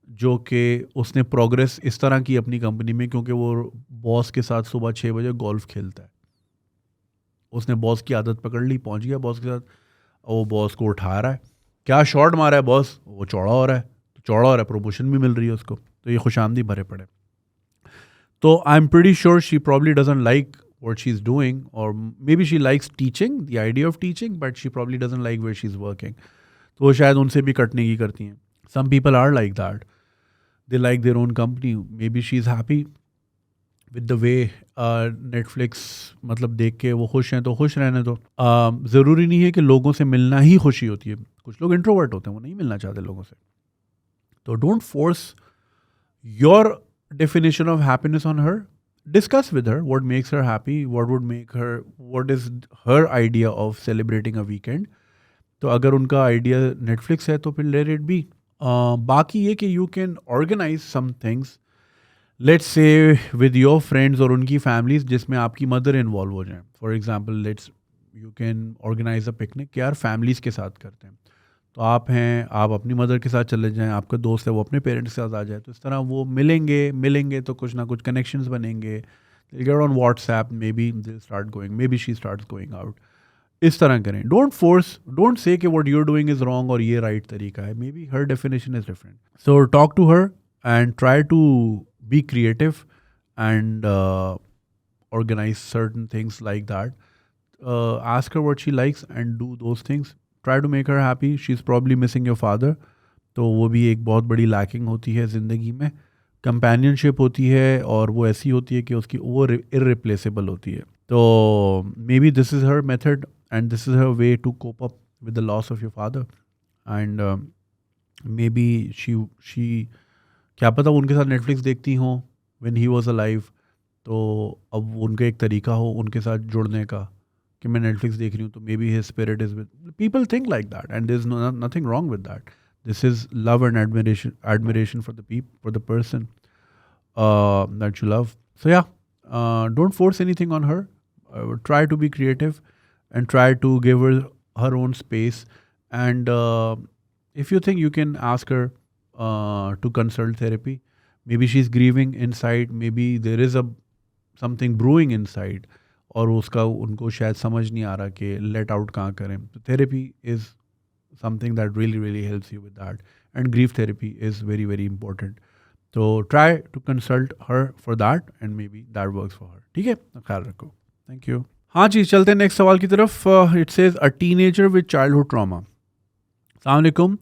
जो कि उसने प्रोग्रेस इस तरह की अपनी कंपनी में, क्योंकि वो बॉस के साथ सुबह 6 बजे गोल्फ खेलता है। उसने बॉस की आदत पकड़ ली, पहुँच गया बॉस के साथ, और वो बॉस को उठा रहा है, क्या शॉट मारा है बॉस, वो चौड़ा हो रहा है, तो चौड़ा हो रहा है, प्रमोशन भी मिल रही है उसको। तो ये खुशामदी भरे पड़े। तो आई am pretty sure she probably doesn't like what she's doing, or maybe she likes teaching, the idea of teaching, but she probably doesn't like where she's working. तो वो शायद उनसे भी कटने की करती हैं। Some people are like that. They like their own company. Maybe she's happy with the way Netflix, मतलब देख के वो खुश हैं तो खुश रहने दो। ज़रूरी नहीं है कि लोगों से मिलना ही खुशी होती है। कुछ लोग इंट्रोवर्ट होते हैं, वो नहीं मिलना चाहते लोगों से। तो don't force your definition of happiness on her. Discuss with her what makes her happy, what is her idea of celebrating a weekend. तो अगर उनका आइडिया नेटफ्लिक्स है तो फिर let it be. बाकी ये कि you can organize some things, let's say with your friends और उनकी families, जिसमें आपकी मदर इन्वॉल्व हो जाए। For example you can organize a picnic, यार families के साथ करते हैं। तो आप हैं, आप अपनी मदर के साथ चले जाएं, आपका दोस्त है वो अपने पेरेंट्स के साथ आ जाए, तो इस तरह वो मिलेंगे तो कुछ ना कुछ कनेक्शंस बनेंगे। They'll get on WhatsApp, maybe they'll start going, maybe she starts going out. इस तरह करें। डोंट से कि what you're doing is wrong और ये राइट तरीका है। Maybe her definition is different. So talk to her and try to be creative and organize certain things like that. Ask her what she likes and do those things. Try to make her happy. She's probably missing your father. तो वो भी एक बहुत बड़ी lacking होती है ज़िंदगी में। कंपेनियनशिप होती है और वो ऐसी होती है कि उसकी वो इररिप्लेसेबल होती है। तो maybe this is her method and this is her way to cope up with the loss of your father. And maybe she क्या पता उनके साथ नेटफ्लिक्स देखती हों व्हेन ही वाज अलाइव, तो अब उनका एक तरीका हो उनके साथ जुड़ने का कि मैं नेटफ्लिक्स देख रही हूँ तो maybe his spirit is with people think like that and there is nothing wrong with that. This is love and admiration for the person that you love. So yeah, don't force anything on her. Try to be creative and try to give her own space. And if you think, you can ask her to consult therapy. Maybe she's grieving inside. Maybe there is something brewing inside. और उसका उनको शायद समझ नहीं आ रहा कि let out कहाँ करें। तो therapy is something that really helps you with that. And grief therapy is very important. So try to consult her for that and maybe that works for her. ठीक है, ख्याल रखो. Thank you. हाँ जी, चलते हैं नेक्स्ट सवाल की तरफ. It says a teenager with childhood trauma. अस्सलाम वालेकुम.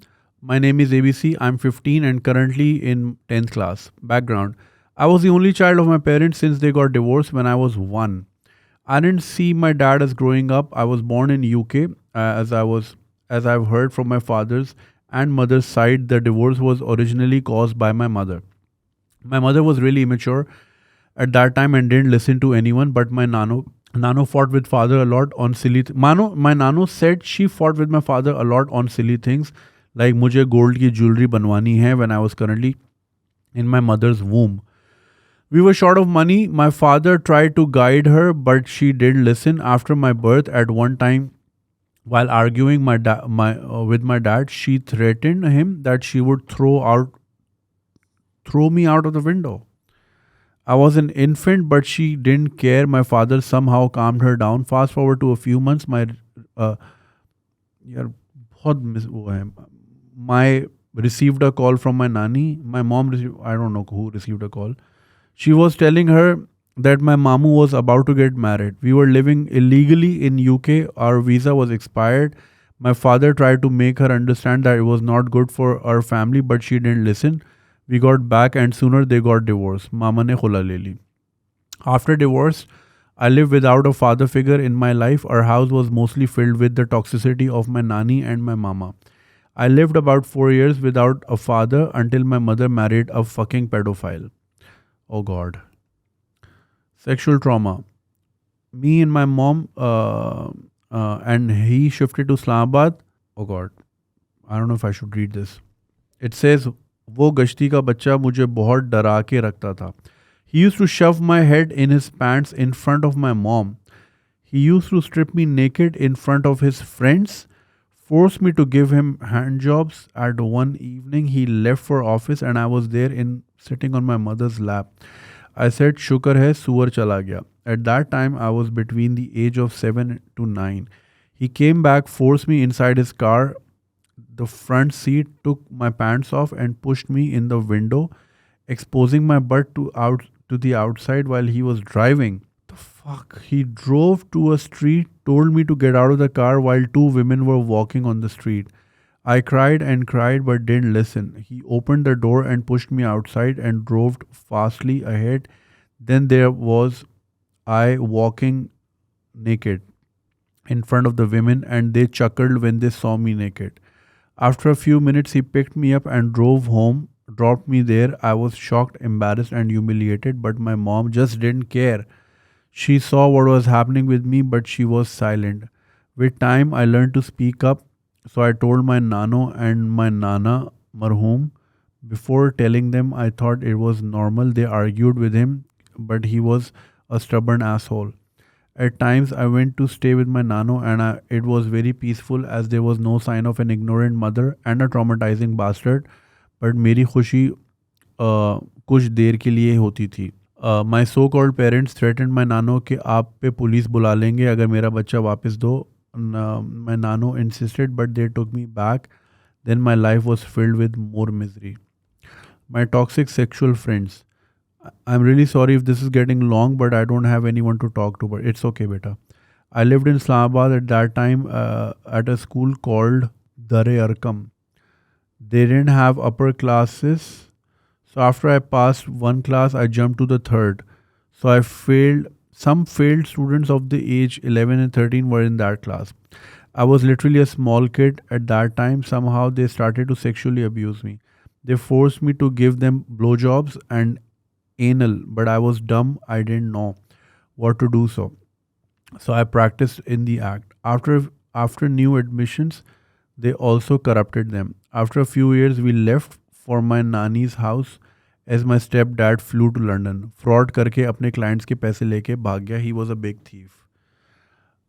My name is ABC. I'm 15 and currently in 10th class. Background: I was the only child of my parents since they got divorced when I was 1. I didn't see my dad as growing up. I was born in UK. As I've heard from my father's and mother's side, the divorce was originally caused by my mother. My mother was really immature at that time and didn't listen to anyone but my Nano fought with father a lot on silly my Nano said she fought with my father a lot on silly things like मुझे gold की jewelry बनवानी है when I was currently in my mother's womb. We were short of money. My father tried to guide her, but she didn't listen. After my birth, at one time, while arguing with my dad, she threatened him that she would throw me out of the window. I was an infant, but she didn't care. My father somehow calmed her down. Fast forward to a few months, यार बहुत वो है. My received a call from my nanny. My mom received, I don't know who received a call. She was telling her that my mamu was about to get married. We were living illegally in UK. Our visa was expired. My father tried to make her understand that it was not good for our family, but she didn't listen. We got back and sooner they got divorced. Mama ne khula le li. After divorce, I lived without a father figure in my life. Our house was mostly filled with the toxicity of my nanny and my mama. I lived about 4 years without a father until my mother married a fucking pedophile. Oh God. Sexual trauma. Me and my mom and he shifted to Islamabad. Oh God. I don't know if I should read this. It says, वो गश्ती का बच्चा मुझे बहुत डरा के रखता था. He used to shove my head in his pants in front of my mom. He used to strip me naked in front of his friends, forced me to give him hand jobs. At one evening, he left for office and I was there sitting on my mother's lap. I said, "Shukar hai, suwar chala gaya." At that time, I was between the age of 7 to 9. He came back, forced me inside his car. The front seat, took my pants off and pushed me in the window, exposing my butt to the outside while he was driving. The fuck? He drove to a street, told me to get out of the car while two women were walking on the street. I cried and cried but didn't listen. He opened the door and pushed me outside and drove fastly ahead. Then there was I walking naked in front of the women and they chuckled when they saw me naked. After a few minutes, he picked me up and drove home, dropped me there. I was shocked, embarrassed, and humiliated, but my mom just didn't care. She saw what was happening with me, but she was silent. With time, I learned to speak up, so I told my nano and my nana marhum. Before telling them, I thought it was normal. They argued with him, but he was a stubborn asshole. At times, I went to stay with my nano and it was very peaceful as there was no sign of an ignorant mother and a traumatizing bastard. But मेरी खुशी कुछ देर के लिए होती थी. My so-called parents threatened my nano कि आप पे पुलिस बुला लेंगे अगर मेरा बच्चा वापस दो. My nano insisted, but they took me back. Then my life was filled with more misery. My toxic sexual friends. I'm really sorry if this is getting long, but I don't have anyone to talk to. But it's okay, beta. I lived in Islamabad at that time at a school called Dare Arkam. They didn't have upper classes. So after I passed one class, I jumped to the third. So I failed. Some failed students of the age 11 and 13 were in that class. I was literally a small kid at that time. Somehow they started to sexually abuse me. They forced me to give them blowjobs and anal, but I was dumb. I didn't know what to do so I practiced in the act. After new admissions, they also corrupted them. After a few years, we left for my nanny's house as my stepdad flew to London. Fraud करके अपने clients के पैसे लेके भाग गया. He was a big thief.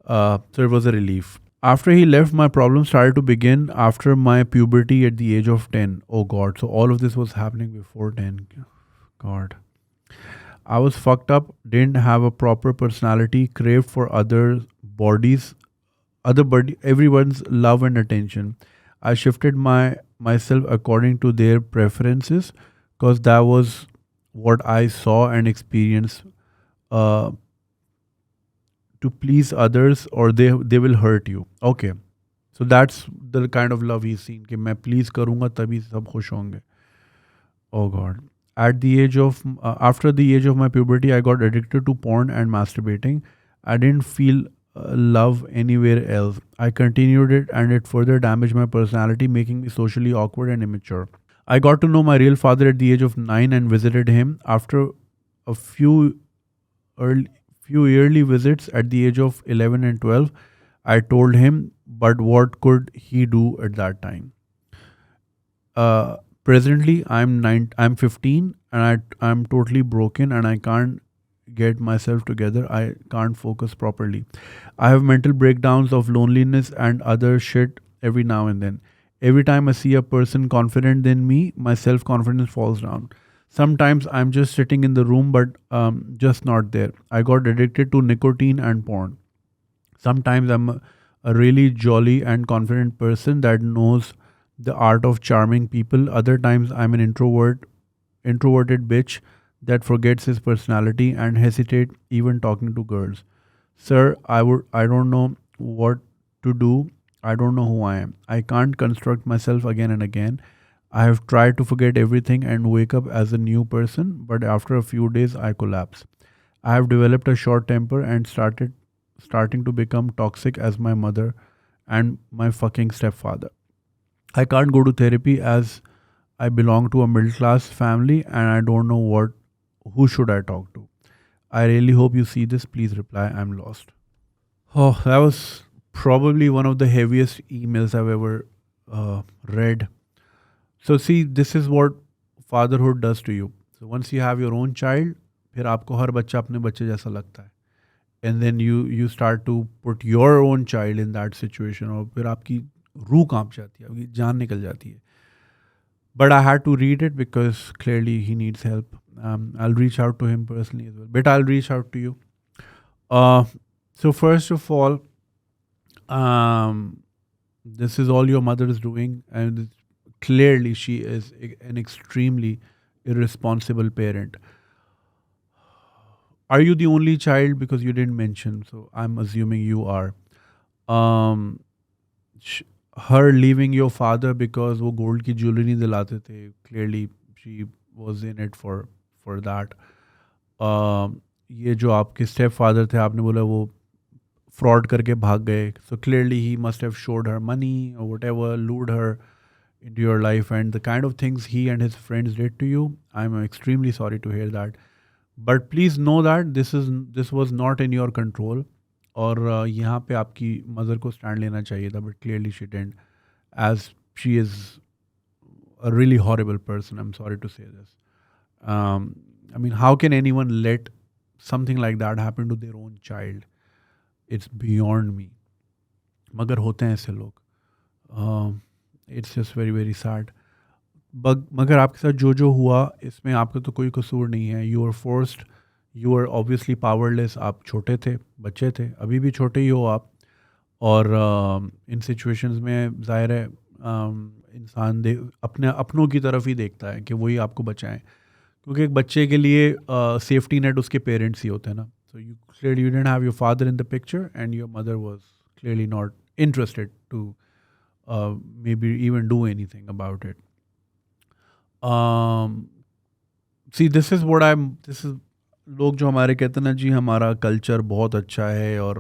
So it was a relief. After he left, my problems started to begin after my puberty at the age of 10. Oh God. So all of this was happening before 10. God. I was fucked up, didn't have a proper personality, craved for everyone's love and attention. I shifted myself according to their preferences because that was what I saw and experienced. Uh, to please others or they will hurt you. Okay. So that's the kind of love he's seen कि मैं please करूँगा तभी सब खुश होंगे. Oh God. At the age of after the age of my puberty, I got addicted to porn and masturbating. I didn't feel love anywhere else. I continued it, and it further damaged my personality, making me socially awkward and immature. I got to know my real father at the age of 9 and visited him. After a early, few yearly visits at the age of 11 and 12, I told him, but what could he do at that time? Presently, I'm 15 and I'm totally broken and I can't get myself together. I can't focus properly. I have mental breakdowns of loneliness and other shit every now and then. Every time I see a person confident than me, my self confidence falls down. Sometimes I'm just sitting in the room, but just not there. I got addicted to nicotine and porn. Sometimes I'm a really jolly and confident person that knows the art of charming people. Other times I'm an introverted bitch that forgets his personality and hesitate even talking to girls. Sir, I don't know what to do. I don't know who I am. I can't construct myself again and again. I have tried to forget everything and wake up as a new person, but after a few days I collapse. I have developed a short temper and starting to become toxic as my mother and my fucking stepfather. I can't go to therapy as I belong to a middle class family and I don't know who should I talk to. I really hope you see this. Please reply. I'm lost. Oh, that was probably one of the heaviest emails I've ever read. So see, this is what fatherhood does to you. So once you have your own child, फिर आपको हर बच्चा अपने बच्चे जैसा लगता है. And then you start to put your own child in that situation और फिर आपकी रूह कांप जाती है, आपकी जान निकल जाती है. But I had to read it because clearly he needs help. I'll reach out to him personally as well. But I'll reach out to you. So first of all, this is all your mother is doing, and clearly she is an extremely irresponsible parent. Are you the only child? Because you didn't mention, so I'm assuming you are. Her leaving your father because वो gold की jewelry नहीं दिलाते थे. Clearly she was in it for that. ये जो आपके step father थे, आपने बोला वो fraud करके भाग गए. So clearly he must have showed her money or whatever, lured her into your life, and the kind of things he and his friends did to you. I'm extremely sorry to hear that. But please know that this was not in your control. और यहाँ पे आपकी mother को stand लेना चाहिए था, but clearly she didn't, as she is a really horrible person. I am sorry to say this. I mean, how can anyone let something like that happen to their own child? It's beyond me. मगर होते हैं ऐसे लोग. It's just very very sad. मगर आपके साथ जो हुआ, इसमें आपका तो कोई कसूर नहीं है. You are forced, you are obviously powerless. आप छोटे थे, बच्चे थे, अभी भी छोटे ही हो आप. और इन सिचुएशंस में ज़ाहिर है इंसान अपनों की तरफ ही देखता है कि वही आपको बचाएं, क्योंकि एक बच्चे के लिए सेफ्टी नेट उसके पेरेंट्स ही होते हैं ना. So you clearly you didn't have your father in the picture and your mother was clearly not interested to may be even do anything about it. See this is लोग जो हमारे कहते हैं ना जी हमारा कल्चर बहुत अच्छा है और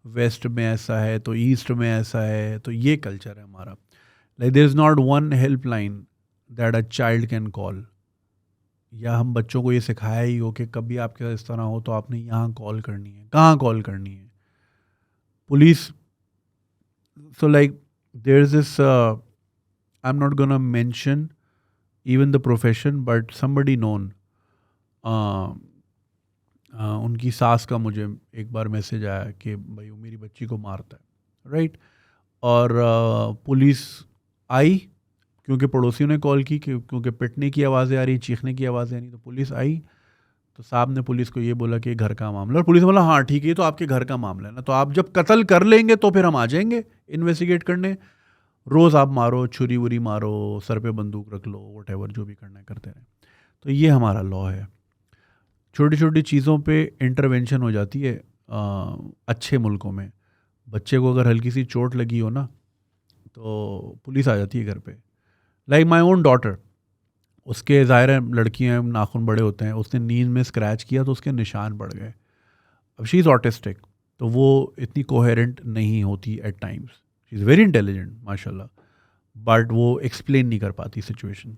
वेस्ट में ऐसा है तो ईस्ट में ऐसा है, तो ये कल्चर है हमारा. Like there is not one helpline that a child can call. या हम बच्चों को ये सिखाया ही हो कि कभी आपके साथ इस तरह हो तो आपने यहाँ कॉल करनी है. कहाँ कॉल करनी है? Police. So like there is this, I am not gonna mention even the profession, but somebody known. उनकी सास का मुझे एक बार मैसेज आया कि भाई वो मेरी बच्ची को मारता है, राइट. और पुलिस आई क्योंकि पड़ोसियों ने कॉल की, क्योंकि पिटने की आवाज़ें आ रही, चीखने की आवाज़ें आ रही, तो पुलिस आई. तो साहब ने पुलिस को ये बोला कि घर का मामला, और पुलिस ने बोला हाँ ठीक है ये तो आपके घर का मामला है ना, तो आप जब कत्ल कर लेंगे तो फिर हम आ जाएंगे इन्वेस्टिगेट करने. रोज़ आप मारो, छुरी वुरी मारो, सर पे बंदूक रख लो, वॉटेवर जो भी करना है करते रहें। तो ये हमारा लॉ है। छोटी छोटी चीज़ों पे इंटरवेंशन हो जाती है अच्छे मुल्कों में। बच्चे को अगर हल्की सी चोट लगी हो ना, तो पुलिस आ जाती है घर पे। लाइक माई ओन डॉटर, उसके ज़ाहिर है लड़कियाँ नाखून बड़े होते हैं, उसने नींद में स्क्रैच किया तो उसके निशान बढ़ गए। अब शी इज़ ऑटिस्टिक, तो वो इतनी कोहेरेंट नहीं होती at times. She is very intelligent माशाल्लाह, बट वो एक्सप्लेन नहीं कर पाती सिचुएशन।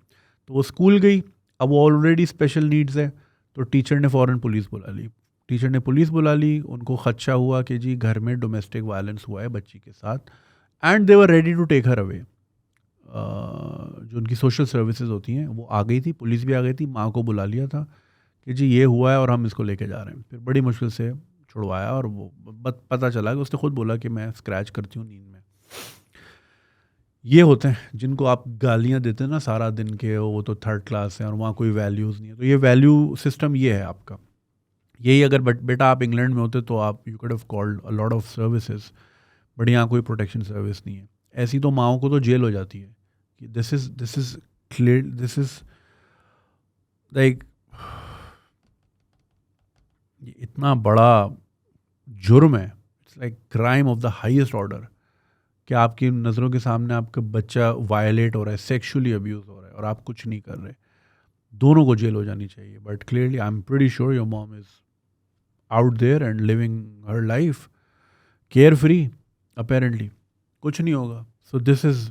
तो वो स्कूल गई, अब वो ऑलरेडी स्पेशल नीड्स है, तो टीचर ने फ़ौरन पुलिस बुला ली। टीचर ने पुलिस बुला ली, उनको खदशा हुआ कि जी घर में डोमेस्टिक वायलेंस हुआ है बच्ची के साथ, and they were ready to take her away. जो उनकी सोशल सर्विसेज होती हैं वो आ गई थी, पुलिस भी आ गई थी, माँ को बुला लिया था कि जी ये हुआ है और हम इसको लेके जा रहे हैं। फिर बड़ी मुश्किल से छुड़वाया, और वो पता चला कि उसने खुद बोला कि मैं स्क्रैच करती हूँ नींद में। ये होते हैं जिनको आप गालियाँ देते हैं ना सारा दिन के, वो तो थर्ड क्लास है और वहाँ कोई वैल्यूज़ नहीं है। तो ये वैल्यू सिस्टम ये है आपका। यही अगर बेटा आप इंग्लैंड में होते तो आप you could have called a lot of services, but यहाँ कोई प्रोटेक्शन सर्विस नहीं है। ऐसी तो माओं को तो जेल हो जाती है कि this is clear, this is like इतना बड़ा जुर्म है। It's like crime of the highest order कि आपकी नज़रों के सामने आपका बच्चा वायलेट हो रहा है, सेक्सुअली अब्यूज हो रहा है और आप कुछ नहीं कर रहे। दोनों को जेल हो जानी चाहिए। But clearly I am pretty sure your mom is out there and living her life care free. Apparently कुछ नहीं होगा। So this is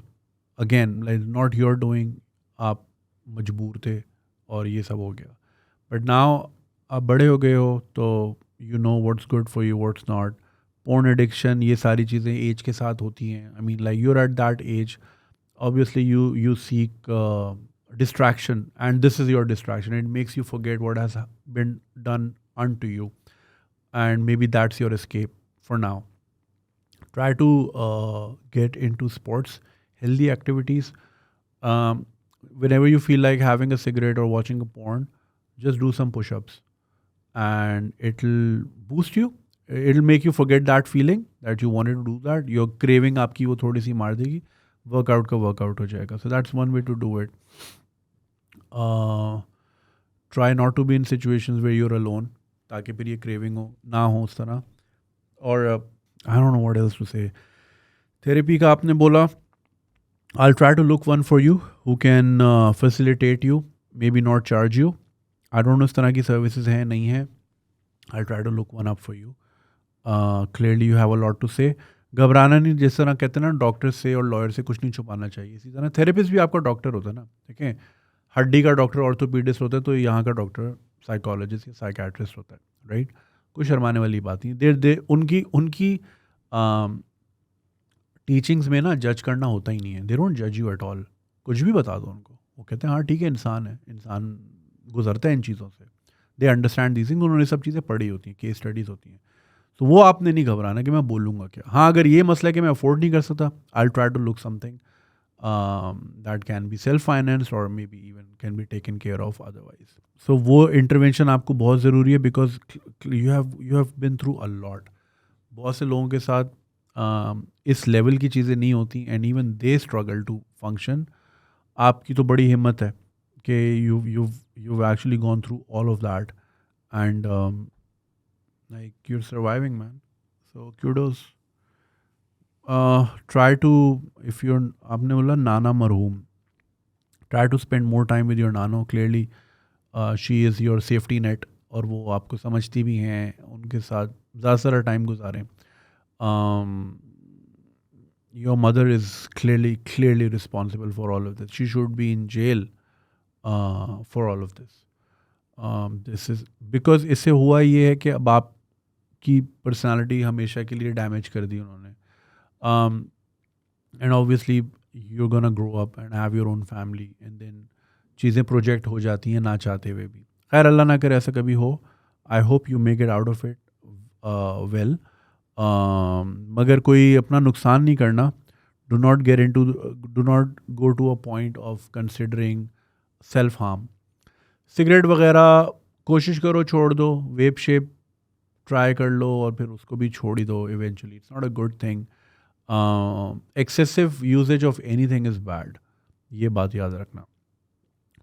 again like not your doing, आप मजबूर थे और ये सब हो गया। बट नाउ आप बड़े हो गए हो तो you know what's good for you, what's not. Porn addiction, ये सारी चीज़ें एज के साथ होती हैं। I mean like you're at that age, obviously you seek distraction, and this is your distraction. It makes you forget what has been done unto you, and maybe that's your escape for now. Try to get into sports, healthy activities. um, Whenever you feel like having a cigarette or watching a porn, just do some push-ups and it'll boost you. It'll make you forget that feeling that you wanted to do that. Your craving आपकी वो थोड़ी सी मार देगी, workout का workout हो जाएगा. So that's one way to do it. Try not to be in situations where you're alone, ताकि फिर ये क्रेविंग हो ना हो उस तरह. और I don't know what else to say. Therapy का आपने बोला, I'll try to look one for you who can facilitate you, maybe not charge you. I don't know इस तरह की सर्विसेज हैं नहीं है. I'll try to look one up for you. Clearly you have a lot to say. घबराना नहीं, जिस तरह कहते हैं ना डॉक्टर से और लॉयर से कुछ नहीं छुपाना चाहिए, इसी तरह थेरेपिस्ट भी आपका डॉक्टर होता है ना. ठीक है, हड्डी का डॉक्टर ऑर्थोपीडिस्ट होता है, तो यहाँ का डॉक्टर साइकोलॉजिस्ट या साइकेट्रिस्ट होता है. राइट, कोई शर्माने वाली बात नहीं. दे उनकी टीचिंग्स में ना जज करना होता ही नहीं है. दे डोंट जज यू एट ऑल. कुछ भी बता दो उनको, वो कहते हैं हाँ ठीक है, इंसान है, इंसान गुजरता है इन चीज़ों से. दे अंडरस्टैंड दीज थिंग्स, उन्होंने सब चीज़ें पढ़ी होती हैं, केस स्टडीज़ होती हैं. तो वो आपने नहीं घबराना कि मैं बोलूँगा क्या. हाँ, अगर ये मसला है कि मैं अफोर्ड नहीं कर सकता, I try to look something that can be self financed और may B even can be taken care of otherwise. So वो इंटरवेंशन आपको बहुत ज़रूरी है, because you have been through a lot. बहुत से लोगों के साथ इस लेवल की चीज़ें नहीं होती, and even they struggle to function. आपकी तो बड़ी हिम्मत है कि you've actually gone through all of that, and like you're surviving, man. So kudos. Try to, if you're, आपने बोला नाना मरहूम, try to spend more time with your नानो. Clearly she is your safety net, और वो आपको समझती भी हैं, उनके साथ ज़्यादा सारा time गुजारें. Your mother is clearly responsible for all of this. She should be in jail for all of this. This is because इससे हुआ ये है कि अब आपकी पर्सनालिटी हमेशा के लिए डैमेज कर दी उन्होंने. And obviously you're gonna grow up and have your own family, and then चीज़ें प्रोजेक्ट हो जाती हैं ना चाहते हुए भी. खैर अल्लाह ना करे ऐसा कभी हो. I hope you make it out of it well. मगर कोई अपना नुकसान नहीं करना. Do not go to a point of considering self harm. Cigarette वगैरह कोशिश करो छोड़ दो, वेप शेप ट्राई कर लो और फिर उसको भी छोड़ ही दो eventually. It's not a good thing. Excessive usage of anything is bad, ये बात याद रखना।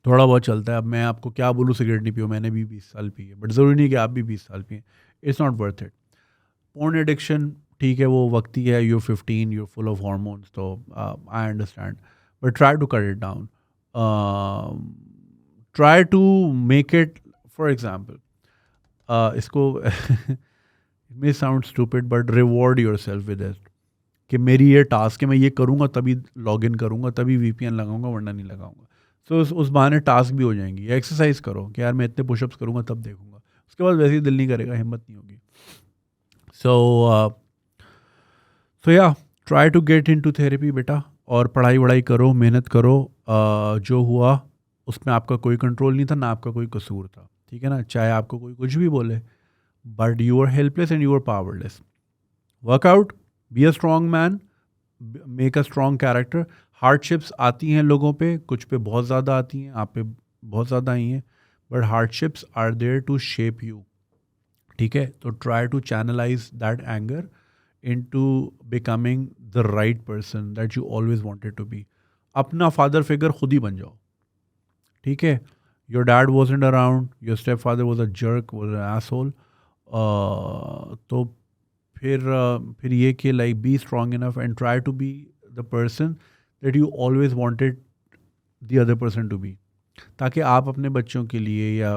थोड़ा बहुत चलता है, अब मैं आपको क्या बोलूँ सिगरेट नहीं पियो, मैंने भी 20 साल पी है, बट ज़रूरी नहीं कि आप भी 20 साल पिए, it's not worth it. Porn addiction ठीक है, वो वक्ती है, you're 15, you're full of hormones, तो I understand, but try to cut it down. Try to make it, for example, इसको it may sound stupid, but reward yourself with it, कि मेरी ये टास्क है, मैं ये करूँगा तभी लॉग इन करूँगा, तभी VPN लगाऊंगा, वरना नहीं लगाऊंगा। सो उस बहाने टास्क भी हो जाएंगी। या एक्सरसाइज करो कि यार मैं इतने पुशअप्स करूँगा तब देखूंगा, उसके बाद वैसे ही दिल नहीं करेगा, हिम्मत नहीं होगी। So yeah try to get into therapy बेटा, और पढ़ाई वढ़ाई करो, मेहनत करो। जो हुआ उसमें आपका कोई कंट्रोल नहीं था, ना आपका कोई कसूर था, ठीक है ना, चाहे आपको कोई कुछ भी बोले, but you are helpless and you are powerless. Workout, be a strong man, make a strong character. Hardships आती हैं लोगों पे, कुछ पे बहुत ज़्यादा आती हैं, आप पे बहुत ज़्यादा आई हैं, but hardships are there to shape you, ठीक है। तो try to channelise that anger into becoming the right person that you always wanted to be. अपना फादर फिगर खुद ही बन जाओ, ठीक है। Your dad wasn't around, your stepfather was a jerk, was an asshole. तो फिर ये कि like be strong enough and try to be the person that you always wanted the other person to be, ताकि आप अपने बच्चों के लिए या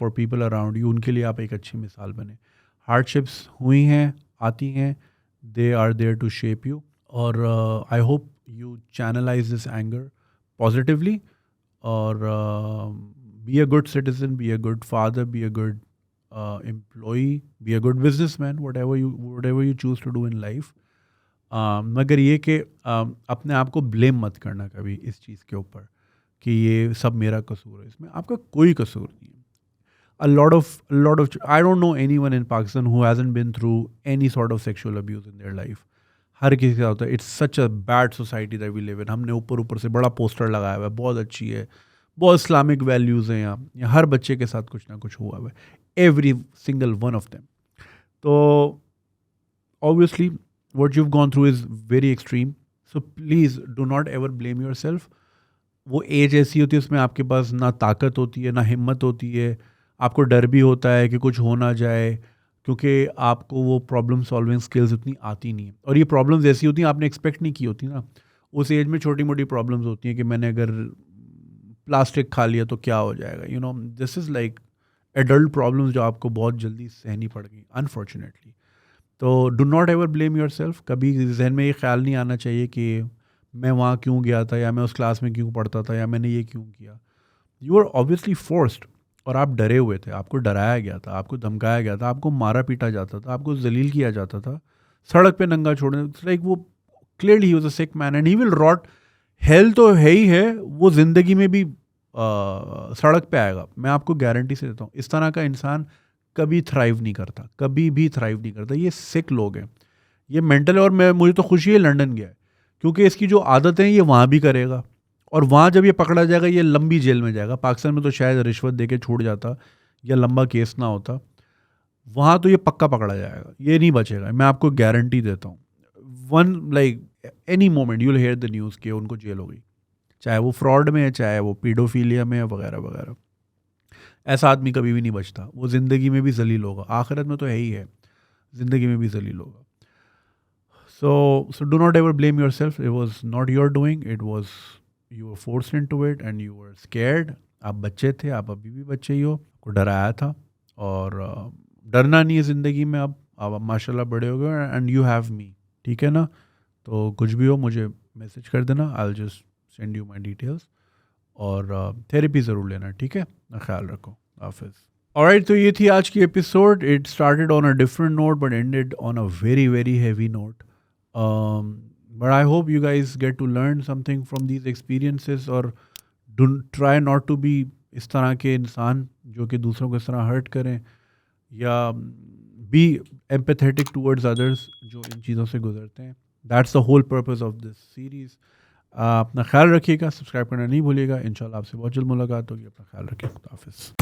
for people around you, उनके लिए आप एक अच्छी मिसाल बने। Hardships हुई हैं, आती हैं, they are there to shape you, और I hope you channelise this anger positively, और be a good citizen, be a good father, be a good employee, be a good businessman, whatever you choose to do in life. मगर ये कि अपने आप को blame मत करना कभी इस चीज़ के ऊपर कि ये सब मेरा कसूर है, इसमें आपका कोई कसूर नहीं है। A lot of I don't know anyone in Pakistan who hasn't been through any sort of sexual abuse in their life. हर किसी का होता है। It's such a bad society that we live in. हमने ऊपर से बड़ा पोस्टर लगाया हुआ है, बहुत अच्छी है, बहुत इस्लामिक वैल्यूज़ हैं यहाँ हर बच्चे के साथ कुछ ना कुछ हुआ हुआ है, every single one of them. तो obviously what you've gone through is very extreme. So please do not ever blame yourself. वो एज ऐसी होती है, उसमें आपके पास ना ताकत होती है, ना हिम्मत होती है, आपको डर भी होता है कि कुछ हो ना जाए, क्योंकि आपको वो प्रॉब्लम सॉल्विंग स्किल्स उतनी आती नहीं है, और ये प्रॉब्लम्स ऐसी होती हैं आपने एक्सपेक्ट नहीं की होती ना। उस एज में छोटी मोटी प्रॉब्लम्स होती हैं कि मैंने अगर प्लास्टिक खा लिया तो क्या हो जाएगा, you know, this is like adult problems जो आपको बहुत जल्दी सहनी पड़ गई अनफॉर्चुनेटली। तो do not ever blame your self. कभी जहन में ये ख्याल नहीं आना चाहिए कि मैं वहाँ क्यों गया था, या मैं उस क्लास में क्यों पढ़ता था, या मैंने ये क्यों किया। यू आर ऑब्वियसली फोर्स्ड, और आप डरे हुए थे, आपको डराया गया था, आपको धमकाया गया था, आपको मारा पीटा जाता था, आपको जलील किया जाता था, सड़क पे नंगा छोड़ने, लाइक वो clearly he was a sick man and he will rot. Hell तो है ही है, वो ज़िंदगी में भी सड़क पे आएगा, मैं आपको गारंटी से देता हूँ। इस तरह का इंसान कभी थ्राइव नहीं करता, कभी भी थ्राइव नहीं करता। ये सिक लोग हैं, ये मेंटल है, और मुझे तो खुशी है लंदन गया है, क्योंकि इसकी जो आदतें हैं ये वहाँ भी करेगा, और वहाँ जब ये पकड़ा जाएगा ये लंबी जेल में जाएगा। पाकिस्तान में तो शायद रिश्वत दे के छूट जाता या लंबा केस ना होता, वहाँ तो ये पक्का पकड़ा जाएगा, ये नहीं बचेगा, मैं आपको गारंटी देता हूँ। One like any moment you will hear the news कि उनको जेल हो गई, चाहे वो फ्रॉड में है, चाहे वो पीडोफीलिया में है, वगैरह वगैरह। ऐसा आदमी कभी भी नहीं बचता, वो ज़िंदगी में भी जलील होगा, आखिरत में तो है ही है, ज़िंदगी में भी जलील होगा। So do not ever blame yourself. It was not your doing. It was you were forced into it and you were scared. आप बच्चे थे, आप अभी भी बच्चे ही हो, को डराया था, और डरना नहीं है ज़िंदगी में। आप माशाल्लाह बड़े हो गए, एंड यू हैव मी, ठीक है ना। तो कुछ भी हो मुझे मैसेज कर देना, I will just send you my details, और थेरेपी ज़रूर लेना, ठीक है ना। ख्याल रखो, हाफिज़। ऑलराइट, तो ये थी आज की episode. It started on a different note but ended on a very very heavy note. But I hope you guys get to learn something from these experiences, और try not to be इस तरह के इंसान जो कि दूसरों को इस तरह हर्ट करें, या be empathetic towards others जो इन चीज़ों से गुजरते हैं. That's the whole purpose of this series. अपना ख्याल रखिएगा, सब्सक्राइब करना नहीं भूलिएगा. इंशाल्लाह आपसे बहुत जल्द मुलाकात होगी. अपना ख्याल रखिए. खुदा हाफिज़.